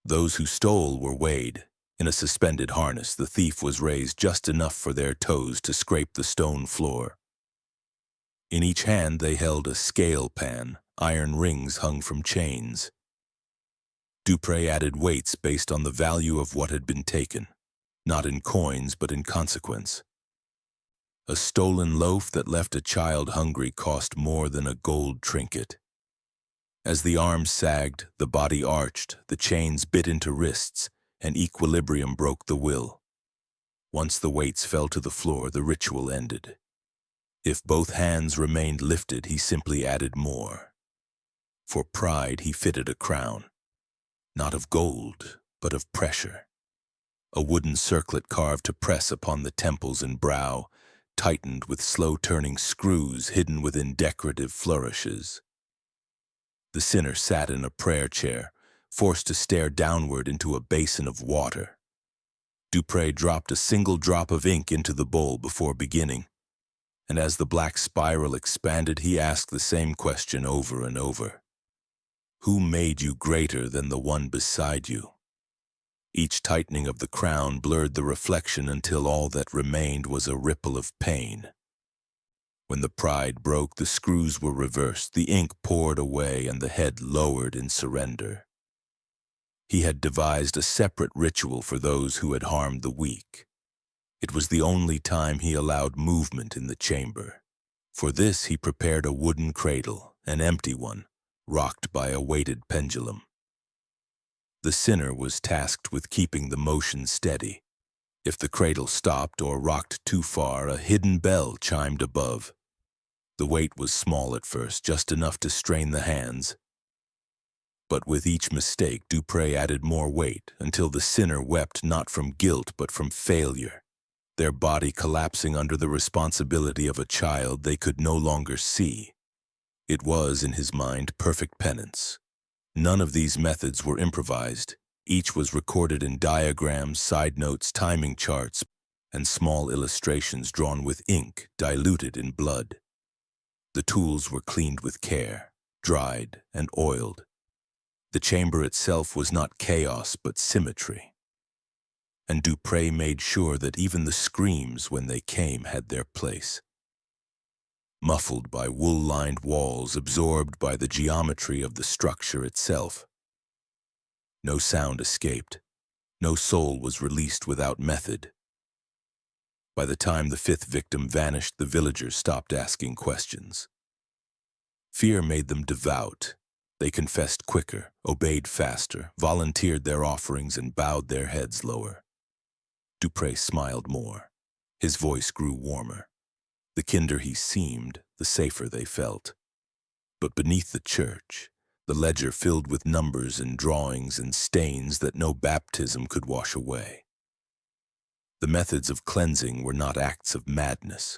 Those who stole were weighed. In a suspended harness, the thief was raised just enough for their toes to scrape the stone floor. In each hand they held a scale pan, iron rings hung from chains. Dupré added weights based on the value of what had been taken, not in coins but in consequence. A stolen loaf that left a child hungry cost more than a gold trinket. As the arms sagged, the body arched, the chains bit into wrists, and equilibrium broke the will. Once the weights fell to the floor, the ritual ended. If both hands remained lifted, he simply added more. For pride, he fitted a crown, not of gold, but of pressure. A wooden circlet carved to press upon the temples and brow, tightened with slow-turning screws hidden within decorative flourishes. The sinner sat in a prayer chair, forced to stare downward into a basin of water. Dupré dropped a single drop of ink into the bowl before beginning, and as the black spiral expanded, he asked the same question over and over. Who made you greater than the one beside you? Each tightening of the crown blurred the reflection until all that remained was a ripple of pain. When the pride broke, the screws were reversed, the ink poured away, and the head lowered in surrender. He had devised a separate ritual for those who had harmed the weak. It was the only time he allowed movement in the chamber. For this he prepared a wooden cradle, an empty one, rocked by a weighted pendulum. The sinner was tasked with keeping the motion steady. If the cradle stopped or rocked too far, a hidden bell chimed above. The weight was small at first, just enough to strain the hands. But with each mistake, Dupré added more weight until the sinner wept not from guilt but from failure, their body collapsing under the responsibility of a child they could no longer see. It was, in his mind, perfect penance. None of these methods were improvised. Each was recorded in diagrams, side notes, timing charts, and small illustrations drawn with ink diluted in blood. The tools were cleaned with care, dried, and oiled. The chamber itself was not chaos but symmetry. And Dupré made sure that even the screams when they came had their place. Muffled by wool-lined walls, absorbed by the geometry of the structure itself. No sound escaped. No soul was released without method. By the time the fifth victim vanished, the villagers stopped asking questions. Fear made them devout. They confessed quicker, obeyed faster, volunteered their offerings, and bowed their heads lower. Dupré smiled more. His voice grew warmer. The kinder he seemed, the safer they felt. But beneath the church, the ledger filled with numbers and drawings and stains that no baptism could wash away. The methods of cleansing were not acts of madness.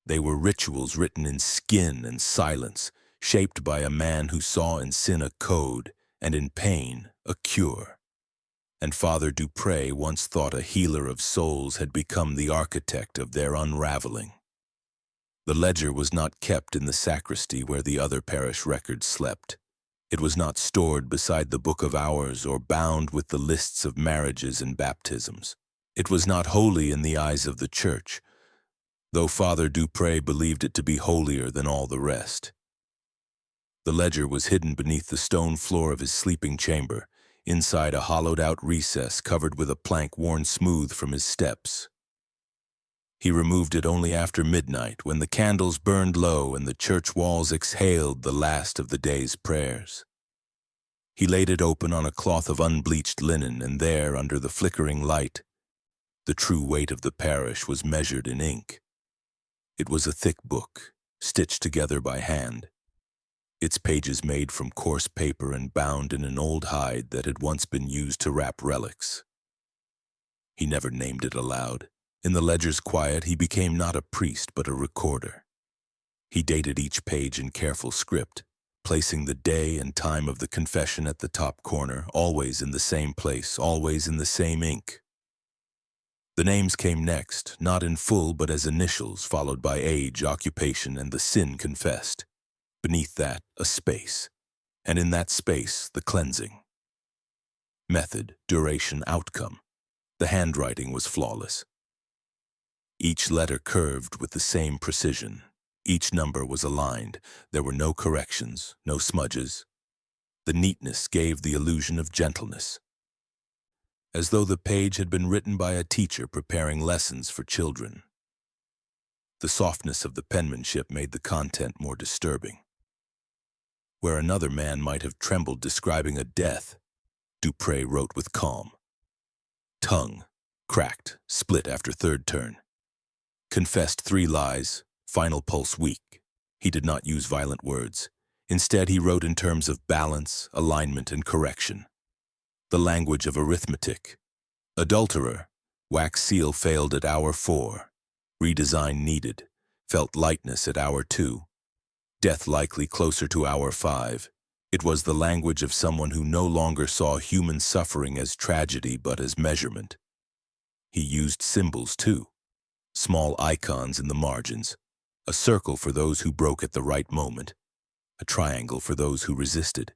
They were rituals written in skin and silence, shaped by a man who saw in sin a code and in pain a cure. And Father Dupré once thought a healer of souls had become the architect of their unraveling. The ledger was not kept in the sacristy where the other parish records slept. It was not stored beside the Book of Hours or bound with the lists of marriages and baptisms. It was not holy in the eyes of the church, though Father Dupré believed it to be holier than all the rest. The ledger was hidden beneath the stone floor of his sleeping chamber, inside a hollowed-out recess covered with a plank worn smooth from his steps. He removed it only after midnight, when the candles burned low and the church walls exhaled the last of the day's prayers. He laid it open on a cloth of unbleached linen, and there, under the flickering light, the true weight of the parish was measured in ink. It was a thick book, stitched together by hand, its pages made from coarse paper and bound in an old hide that had once been used to wrap relics. He never named it aloud. In the ledger's quiet, he became not a priest but a recorder. He dated each page in careful script, placing the day and time of the confession at the top corner, always in the same place, always in the same ink. The names came next, not in full but as initials, followed by age, occupation, and the sin confessed. Beneath that, a space, and in that space, the cleansing. Method, duration, outcome. The handwriting was flawless. Each letter curved with the same precision. Each number was aligned. There were no corrections, no smudges. The neatness gave the illusion of gentleness, as though the page had been written by a teacher preparing lessons for children. The softness of the penmanship made the content more disturbing. Where another man might have trembled describing a death, Dupré wrote with calm. Tongue, cracked, split after third turn. Confessed 3 lies, final pulse weak. He did not use violent words. Instead, he wrote in terms of balance, alignment, and correction. The language of arithmetic. Adulterer, wax seal failed at hour 4. Redesign needed. Felt lightness at hour 2. Death likely closer to hour 5. It was the language of someone who no longer saw human suffering as tragedy but as measurement. He used symbols too. Small icons in the margins. A circle for those who broke at the right moment. A triangle for those who resisted.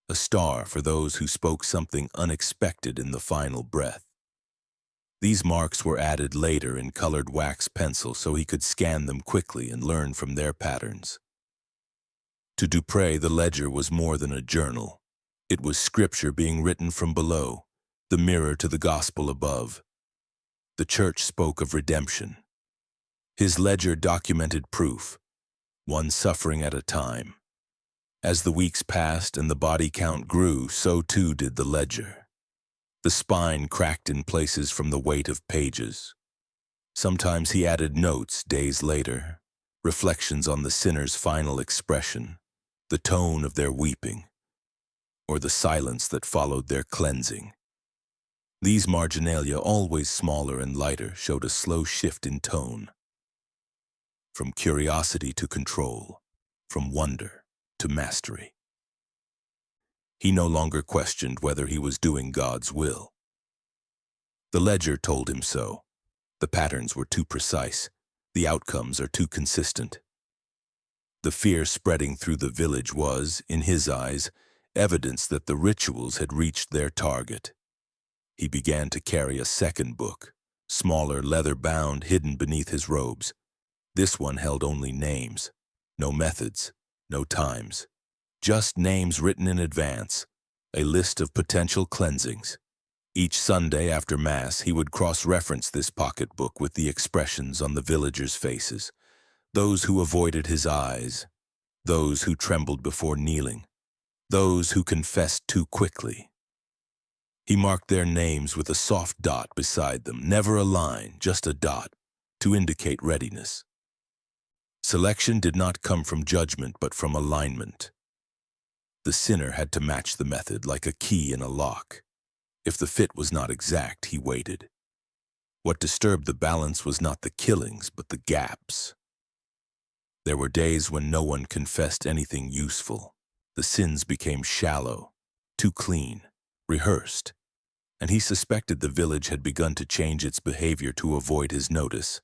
A star for those who spoke something unexpected in the final breath. These marks were added later in colored wax pencil so he could scan them quickly and learn from their patterns. To Dupré, the ledger was more than a journal. It was scripture being written from below, the mirror to the gospel above. The church spoke of redemption. His ledger documented proof, one suffering at a time. As the weeks passed and the body count grew, so too did the ledger. The spine cracked in places from the weight of pages. Sometimes he added notes days later, reflections on the sinner's final expression, the tone of their weeping, or the silence that followed their cleansing. These marginalia, always smaller and lighter, showed a slow shift in tone, from curiosity to control, from wonder to mastery. He no longer questioned whether he was doing God's will. The ledger told him so. The patterns were too precise. The outcomes are too consistent. The fear spreading through the village was, in his eyes, evidence that the rituals had reached their target. He began to carry a second book, smaller, leather-bound, hidden beneath his robes. This one held only names, no methods, no times. Just names written in advance, a list of potential cleansings. Each Sunday after Mass, he would cross-reference this pocketbook with the expressions on the villagers' faces, those who avoided his eyes, those who trembled before kneeling, those who confessed too quickly. He marked their names with a soft dot beside them, never a line, just a dot, to indicate readiness. Selection did not come from judgment, but from alignment. The sinner had to match the method like a key in a lock. If the fit was not exact, he waited. What disturbed the balance was not the killings, but the gaps. There were days when no one confessed anything useful. The sins became shallow, too clean, rehearsed, and he suspected the village had begun to change its behavior to avoid his notice.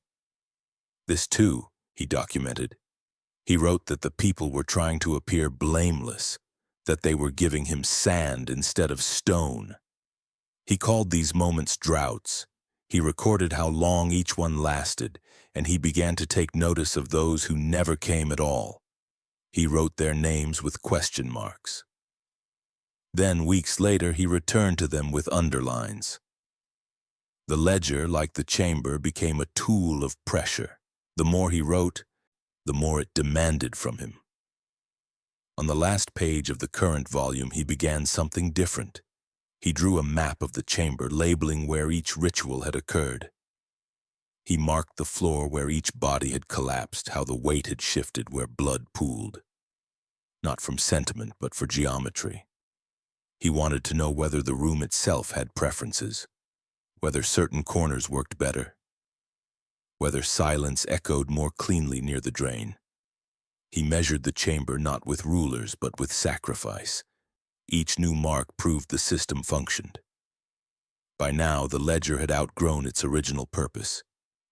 This too, he documented. He wrote that the people were trying to appear blameless, that they were giving him sand instead of stone. He called these moments droughts. He recorded how long each one lasted, and he began to take notice of those who never came at all. He wrote their names with question marks. Then, weeks later, he returned to them with underlines. The ledger, like the chamber, became a tool of pressure. The more he wrote, the more it demanded from him. On the last page of the current volume, he began something different. He drew a map of the chamber, labeling where each ritual had occurred. He marked the floor where each body had collapsed, how the weight had shifted where blood pooled. Not from sentiment, but for geometry. He wanted to know whether the room itself had preferences, whether certain corners worked better, whether silence echoed more cleanly near the drain. He measured the chamber not with rulers, but with sacrifice. Each new mark proved the system functioned. By now, the ledger had outgrown its original purpose.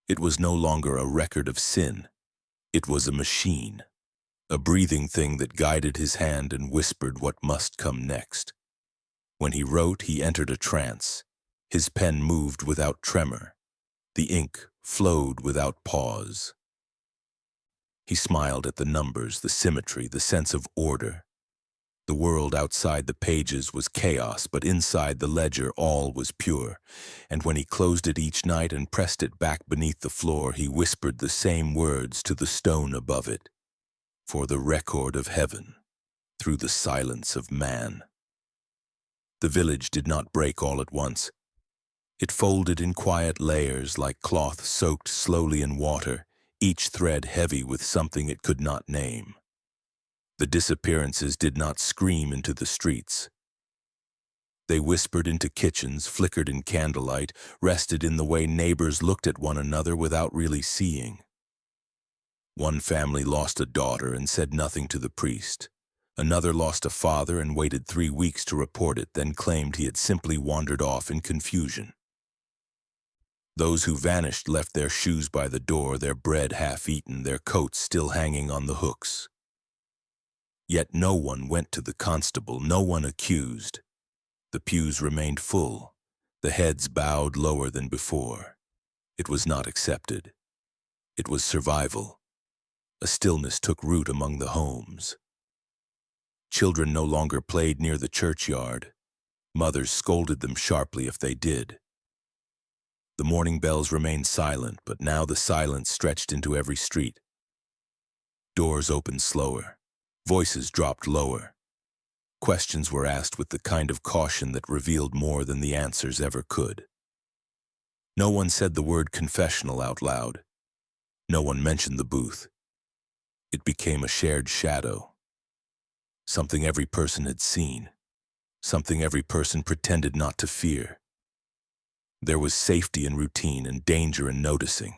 It was no longer a record of sin. It was a machine, a breathing thing that guided his hand and whispered what must come next. When he wrote, he entered a trance. His pen moved without tremor. The ink flowed without pause. He smiled at the numbers, the symmetry, the sense of order. The world outside the pages was chaos, but inside the ledger all was pure. And when he closed it each night and pressed it back beneath the floor, he whispered the same words to the stone above it. For the record of heaven, through the silence of man. The village did not break all at once. It folded in quiet layers like cloth soaked slowly in water, each thread heavy with something it could not name. The disappearances did not scream into the streets. They whispered into kitchens, flickered in candlelight, rested in the way neighbors looked at one another without really seeing. One family lost a daughter and said nothing to the priest. Another lost a father and waited 3 weeks to report it, then claimed he had simply wandered off in confusion. Those who vanished left their shoes by the door, their bread half-eaten, their coats still hanging on the hooks. Yet no one went to the constable, no one accused. The pews remained full, the heads bowed lower than before. It was not accepted. It was survival. A stillness took root among the homes. Children no longer played near the churchyard. Mothers scolded them sharply if they did. The morning bells remained silent, but now the silence stretched into every street. Doors opened slower. Voices dropped lower. Questions were asked with the kind of caution that revealed more than the answers ever could. No one said the word confessional out loud. No one mentioned the booth. It became a shared shadow. something every person had seen, something every person pretended not to fear. There was safety in routine and danger in noticing.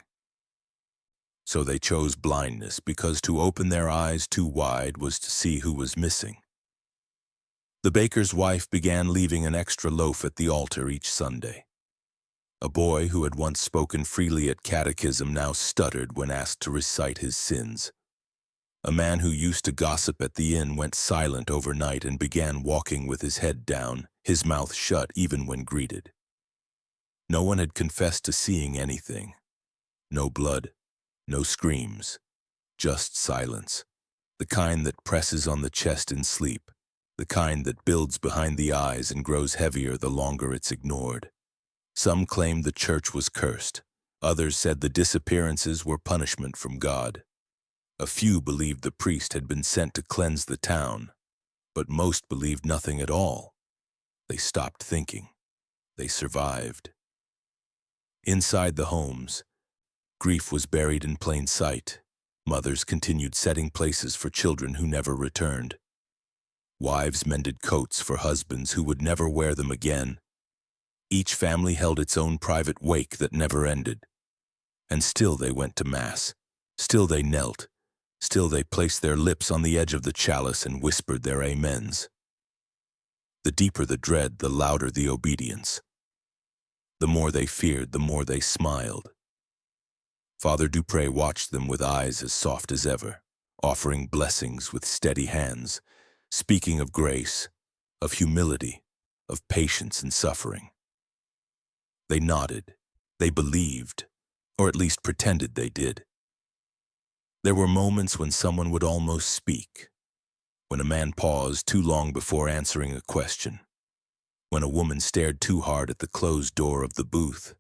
So they chose blindness because to open their eyes too wide was to see who was missing. The baker's wife began leaving an extra loaf at the altar each Sunday. A boy who had once spoken freely at catechism now stuttered when asked to recite his sins. A man who used to gossip at the inn went silent overnight and began walking with his head down, his mouth shut even when greeted. No one had confessed to seeing anything. No blood, no screams, just silence, the kind that presses on the chest in sleep, the kind that builds behind the eyes and grows heavier the longer it's ignored. Some claimed the church was cursed. Others said the disappearances were punishment from God. A few believed the priest had been sent to cleanse the town, but most believed nothing at all. They stopped thinking. They survived. Inside the homes, grief was buried in plain sight. Mothers continued setting places for children who never returned. Wives mended coats for husbands who would never wear them again. Each family held its own private wake that never ended. And still they went to Mass. Still they knelt. Still they placed their lips on the edge of the chalice and whispered their amens. The deeper the dread, the louder the obedience. The more they feared, the more they smiled. Father Dupre watched them with eyes as soft as ever, offering blessings with steady hands, speaking of grace, of humility, of patience and suffering. They nodded. They believed, or at least pretended they did. There were moments when someone would almost speak, when a man paused too long before answering a question, when a woman stared too hard at the closed door of the booth,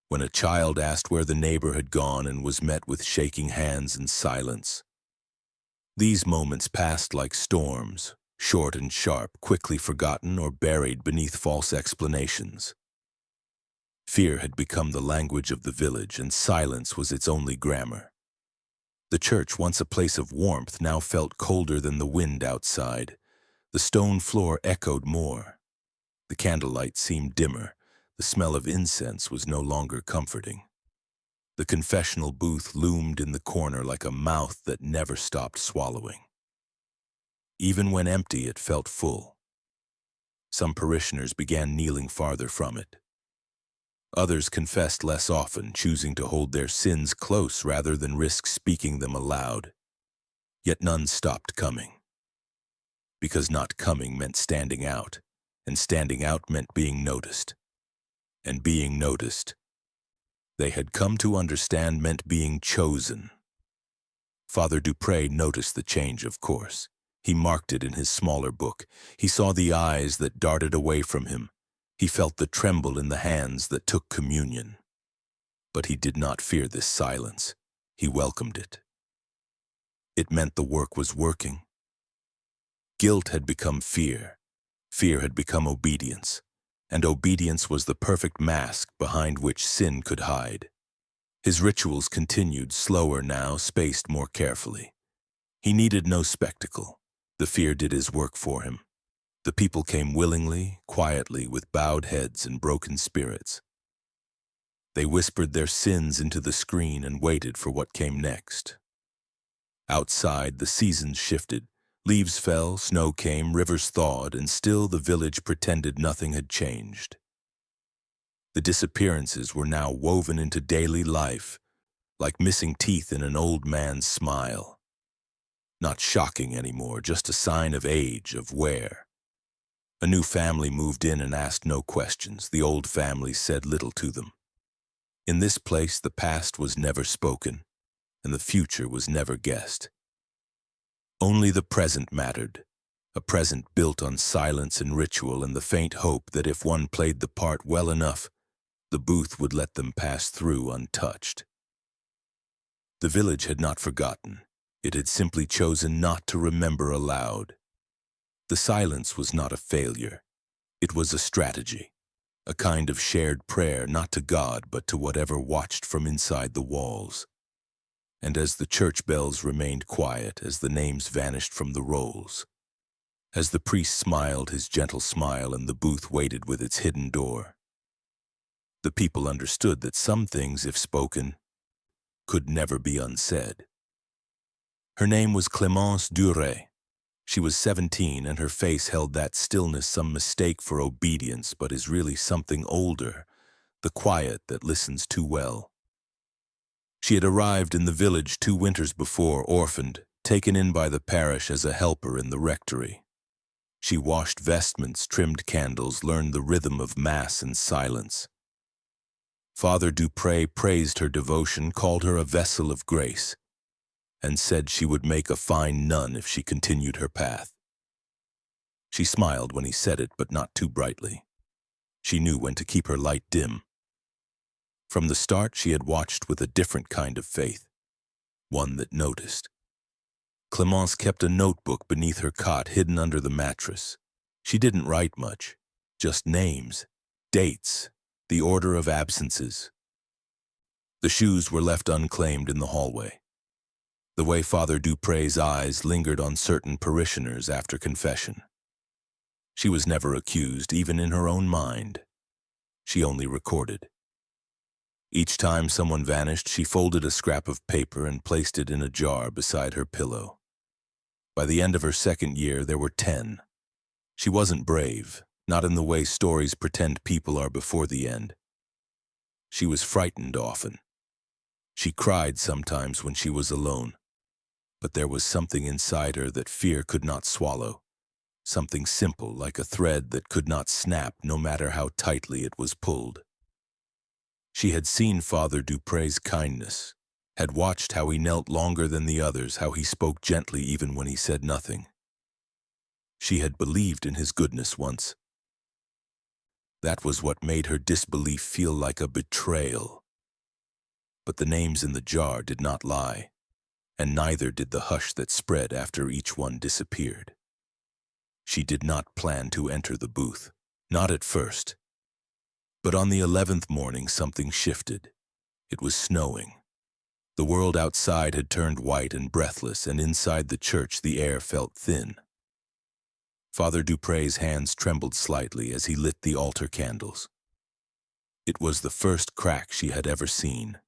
when a child asked where the neighbor had gone and was met with shaking hands and silence. These moments passed like storms, short and sharp, quickly forgotten or buried beneath false explanations. Fear had become the language of the village, and silence was its only grammar. The church, once a place of warmth, now felt colder than the wind outside. The stone floor echoed more. The candlelight seemed dimmer. The smell of incense was no longer comforting. The confessional booth loomed in the corner like a mouth that never stopped swallowing. Even when empty, it felt full. Some parishioners began kneeling farther from it. Others confessed less often, choosing to hold their sins close rather than risk speaking them aloud. Yet none stopped coming. Because not coming meant standing out, and standing out meant being noticed. And being noticed, they had come to understand, meant being chosen. Father Dupre noticed the change, of course. He marked it in his smaller book. He saw the eyes that darted away from him. He felt the tremble in the hands that took communion. But he did not fear this silence. He welcomed it. It meant the work was working. Guilt had become fear. Fear had become obedience. And obedience was the perfect mask behind which sin could hide. His rituals continued, slower now, spaced more carefully. He needed no spectacle. The fear did his work for him. The people came willingly, quietly, with bowed heads and broken spirits. They whispered their sins into the screen and waited for what came next. Outside, the seasons shifted. Leaves fell, snow came, rivers thawed, and still the village pretended nothing had changed. The disappearances were now woven into daily life, like missing teeth in an old man's smile. Not shocking anymore, just a sign of age, of wear. A new family moved in and asked no questions. The old family said little to them. In this place, the past was never spoken, and the future was never guessed. Only the present mattered, a present built on silence and ritual and the faint hope that if one played the part well enough, the booth would let them pass through untouched. The village had not forgotten. It had simply chosen not to remember aloud. The silence was not a failure. It was a strategy, a kind of shared prayer not to God but to whatever watched from inside the walls. And as the church bells remained quiet, as the names vanished from the rolls, As the priest smiled his gentle smile and the booth waited with its hidden door, the people understood that some things, if spoken, could never be unsaid. Her name was Clémence Duret. She was 17, and her face held that stillness, some mistake for obedience, but is really something older, the quiet that listens too well. She had arrived in the village 2 winters before, orphaned, taken in by the parish as a helper in the rectory. She washed vestments, trimmed candles, learned the rhythm of Mass and silence. Father Dupré praised her devotion, called her a vessel of grace, and said she would make a fine nun if she continued her path. She smiled when he said it, but not too brightly. She knew when to keep her light dim. From the start, she had watched with a different kind of faith, one that noticed. Clémence kept a notebook beneath her cot, hidden under the mattress. She didn't write much, just names, dates, the order of absences. The shoes were left unclaimed in the hallway. The way Father Dupré's eyes lingered on certain parishioners after confession. She was never accused, even in her own mind. She only recorded. Each time someone vanished, she folded a scrap of paper and placed it in a jar beside her pillow. By the end of her 2nd year, there were 10. She wasn't brave, not in the way stories pretend people are before the end. She was frightened often. She cried sometimes when she was alone. But there was something inside her that fear could not swallow, something simple like a thread that could not snap no matter how tightly it was pulled. She had seen Father Dupré's kindness, had watched how he knelt longer than the others, how he spoke gently even when he said nothing. She had believed in his goodness once. That was what made her disbelief feel like a betrayal. But the names in the jar did not lie, and neither did the hush that spread after each one disappeared. She did not plan to enter the booth, not at first. But on the 11th morning, something shifted. It was snowing. The world outside had turned white and breathless, and inside the church the air felt thin. Father Dupré's hands trembled slightly as he lit the altar candles. It was the first crack she had ever seen.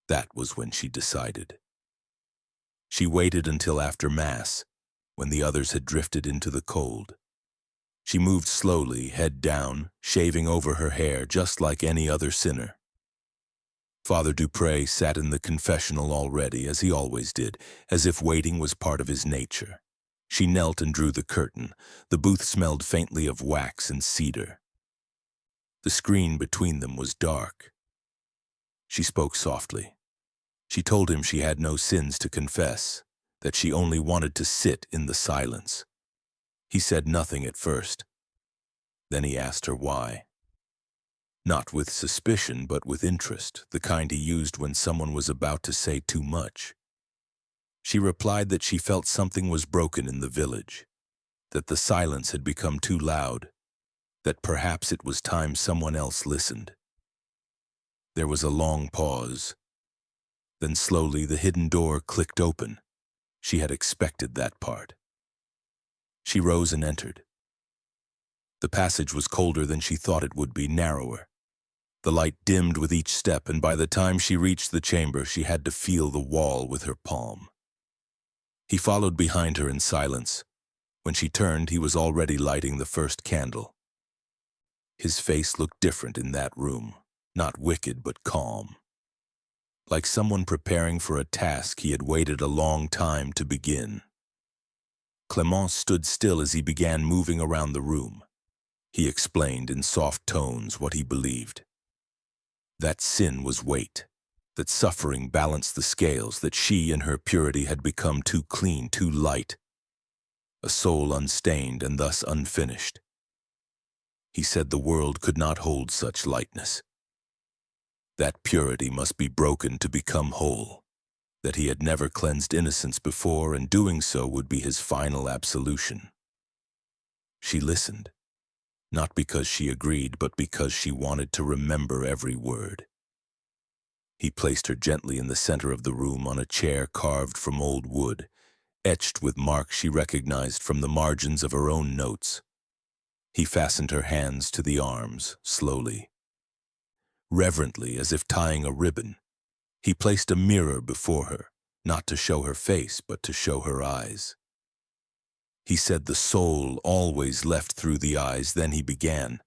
That was when she decided. She waited until after Mass, when the others had drifted into the cold. She moved slowly, head down, shaving over her hair just like any other sinner. Father Dupré sat in the confessional already, as he always did, as if waiting was part of his nature. She knelt and drew the curtain. The booth smelled faintly of wax and cedar. The screen between them was dark. She spoke softly. She told him she had no sins to confess, that she only wanted to sit in the silence. He said nothing at first. Then he asked her why. Not with suspicion, but with interest, the kind he used when someone was about to say too much. She replied that she felt something was broken in the village, that the silence had become too loud, that perhaps it was time someone else listened. There was a long pause. Then slowly the hidden door clicked open. She had expected that part. She rose and entered. The passage was colder than she thought it would be, narrower. The light dimmed with each step, and by the time she reached the chamber, she had to feel the wall with her palm. He followed behind her in silence. When she turned, he was already lighting the first candle. His face looked different in that room, not wicked but calm. Like someone preparing for a task he had waited a long time to begin. Clémence stood still as he began moving around the room. He explained in soft tones what he believed. That sin was weight, that suffering balanced the scales, that she in her purity had become too clean, too light, a soul unstained and thus unfinished. He said the world could not hold such lightness. That purity must be broken to become whole, that he had never cleansed innocence before, and doing so would be his final absolution. She listened, not because she agreed, but because she wanted to remember every word. He placed her gently in the center of the room on a chair carved from old wood, etched with marks she recognized from the margins of her own notes. He fastened her hands to the arms, slowly. Reverently, as if tying a ribbon, he placed a mirror before her, not to show her face, but to show her eyes. He said the soul always left through the eyes, then he began.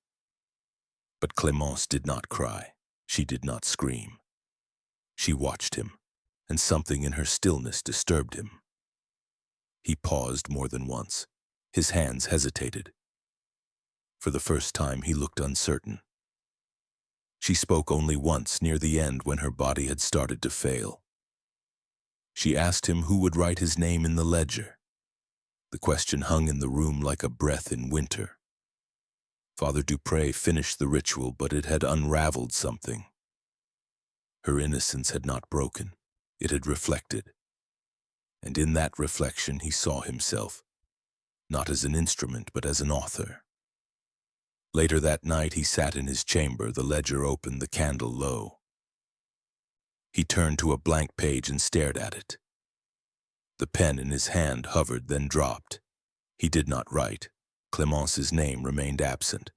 But Clémence did not cry. She did not scream. She watched him, and something in her stillness disturbed him. He paused more than once. His hands hesitated. For the first time, he looked uncertain. She spoke only once near the end when her body had started to fail. She asked him who would write his name in the ledger. The question hung in the room like a breath in winter. Father Dupré finished the ritual, but it had unraveled something. Her innocence had not broken. It had reflected. And in that reflection he saw himself, not as an instrument, but as an author. Later that night he sat in his chamber, the ledger open, the candle low. He turned to a blank page and stared at it. The pen in his hand hovered, then dropped. He did not write. Clémence's name remained absent.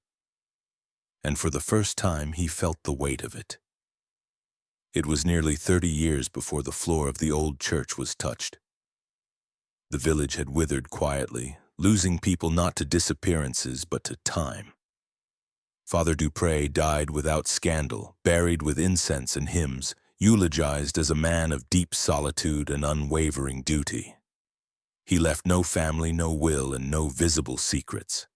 And for the first time he felt the weight of it. It was nearly 30 years before the floor of the old church was touched. The village had withered quietly, losing people not to disappearances but to time. Father Dupré died without scandal, buried with incense and hymns, eulogized as a man of deep solitude and unwavering duty. He left no family, no will, and no visible secrets.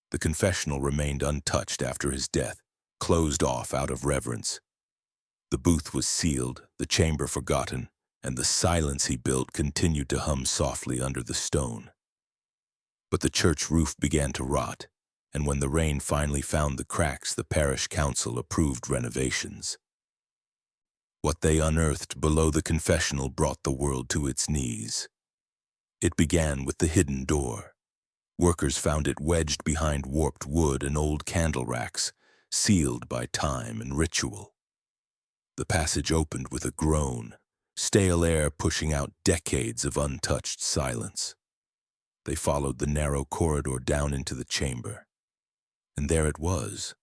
The confessional remained untouched after his death, closed off out of reverence. The booth was sealed, the chamber forgotten, and the silence he built continued to hum softly under the stone. But the church roof began to rot, and when the rain finally found the cracks, the parish council approved renovations. What they unearthed below the confessional brought the world to its knees. It began with the hidden door. Workers found it wedged behind warped wood and old candle racks, sealed by time and ritual. The passage opened with a groan, stale air pushing out decades of untouched silence. They followed the narrow corridor down into the chamber. And there it was,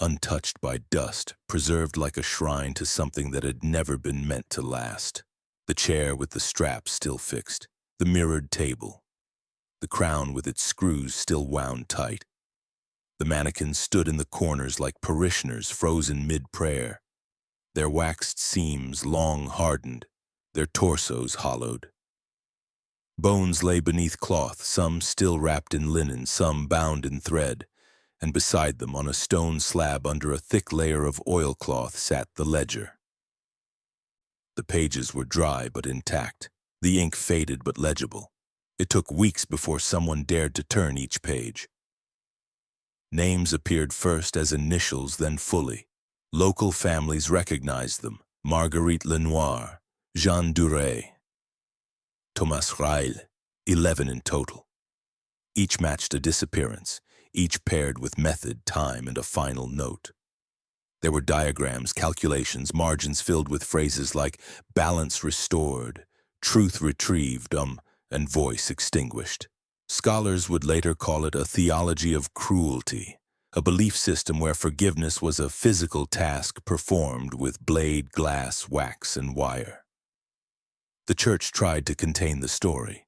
untouched by dust, preserved like a shrine to something that had never been meant to last. The chair with the straps still fixed, the mirrored table, the crown with its screws still wound tight. The mannequins stood in the corners like parishioners frozen mid-prayer, their waxed seams long hardened, their torsos hollowed. Bones lay beneath cloth, some still wrapped in linen, some bound in thread, and beside them on a stone slab under a thick layer of oilcloth sat the ledger. The pages were dry but intact, the ink faded but legible. It took weeks before someone dared to turn each page. Names appeared first as initials, then fully. Local families recognized them: Marguerite Lenoir, Jean Duret, Thomas Rail, 11 in total. Each matched a disappearance, each paired with method, time, and a final note. There were diagrams, calculations, margins filled with phrases like balance restored, truth retrieved, and voice extinguished. Scholars would later call it a theology of cruelty, a belief system where forgiveness was a physical task performed with blade, glass, wax, and wire. The church tried to contain the story,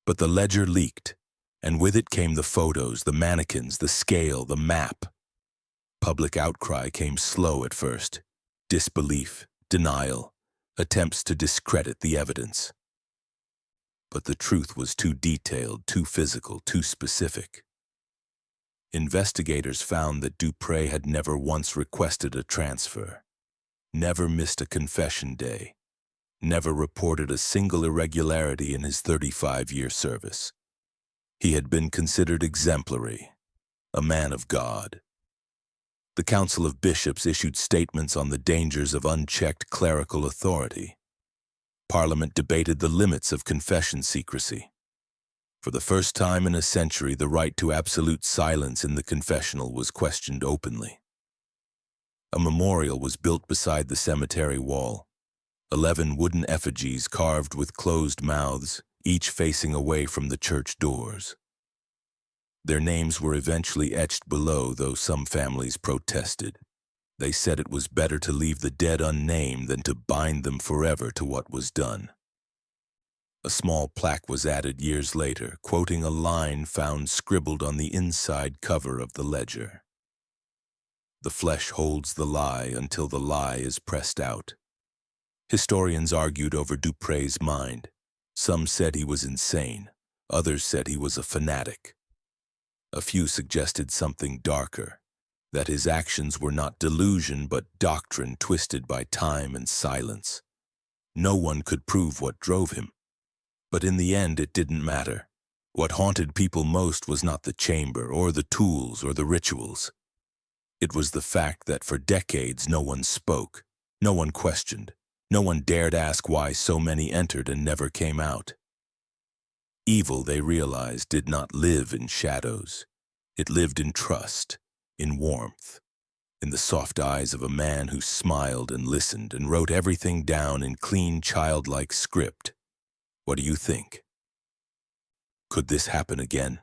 but the ledger leaked, and with it came the photos, the mannequins, the scale, the map. Public outcry came slow at first. Disbelief, denial, attempts to discredit the evidence. But the truth was too detailed, too physical, too specific. Investigators found that Dupré had never once requested a transfer, never missed a confession day, never reported a single irregularity in his 35-year service. He had been considered exemplary, a man of God. The Council of Bishops issued statements on the dangers of unchecked clerical authority. Parliament debated the limits of confession secrecy. For the first time in a century, the right to absolute silence in the confessional was questioned openly. A memorial was built beside the cemetery wall, 11 wooden effigies carved with closed mouths, each facing away from the church doors. Their names were eventually etched below, though some families protested. They said it was better to leave the dead unnamed than to bind them forever to what was done. A small plaque was added years later, quoting a line found scribbled on the inside cover of the ledger. "The flesh holds the lie until the lie is pressed out." Historians argued over Dupre's mind. Some said he was insane, others said he was a fanatic. A few suggested something darker, that his actions were not delusion but doctrine twisted by time and silence. No one could prove what drove him. But in the end, it didn't matter. What haunted people most was not the chamber or the tools or the rituals. It was the fact that for decades no one spoke, no one questioned, no one dared ask why so many entered and never came out. Evil, they realized, did not live in shadows. It lived in trust, in warmth, in the soft eyes of a man who smiled and listened and wrote everything down in clean, childlike script. What do you think? Could this happen again?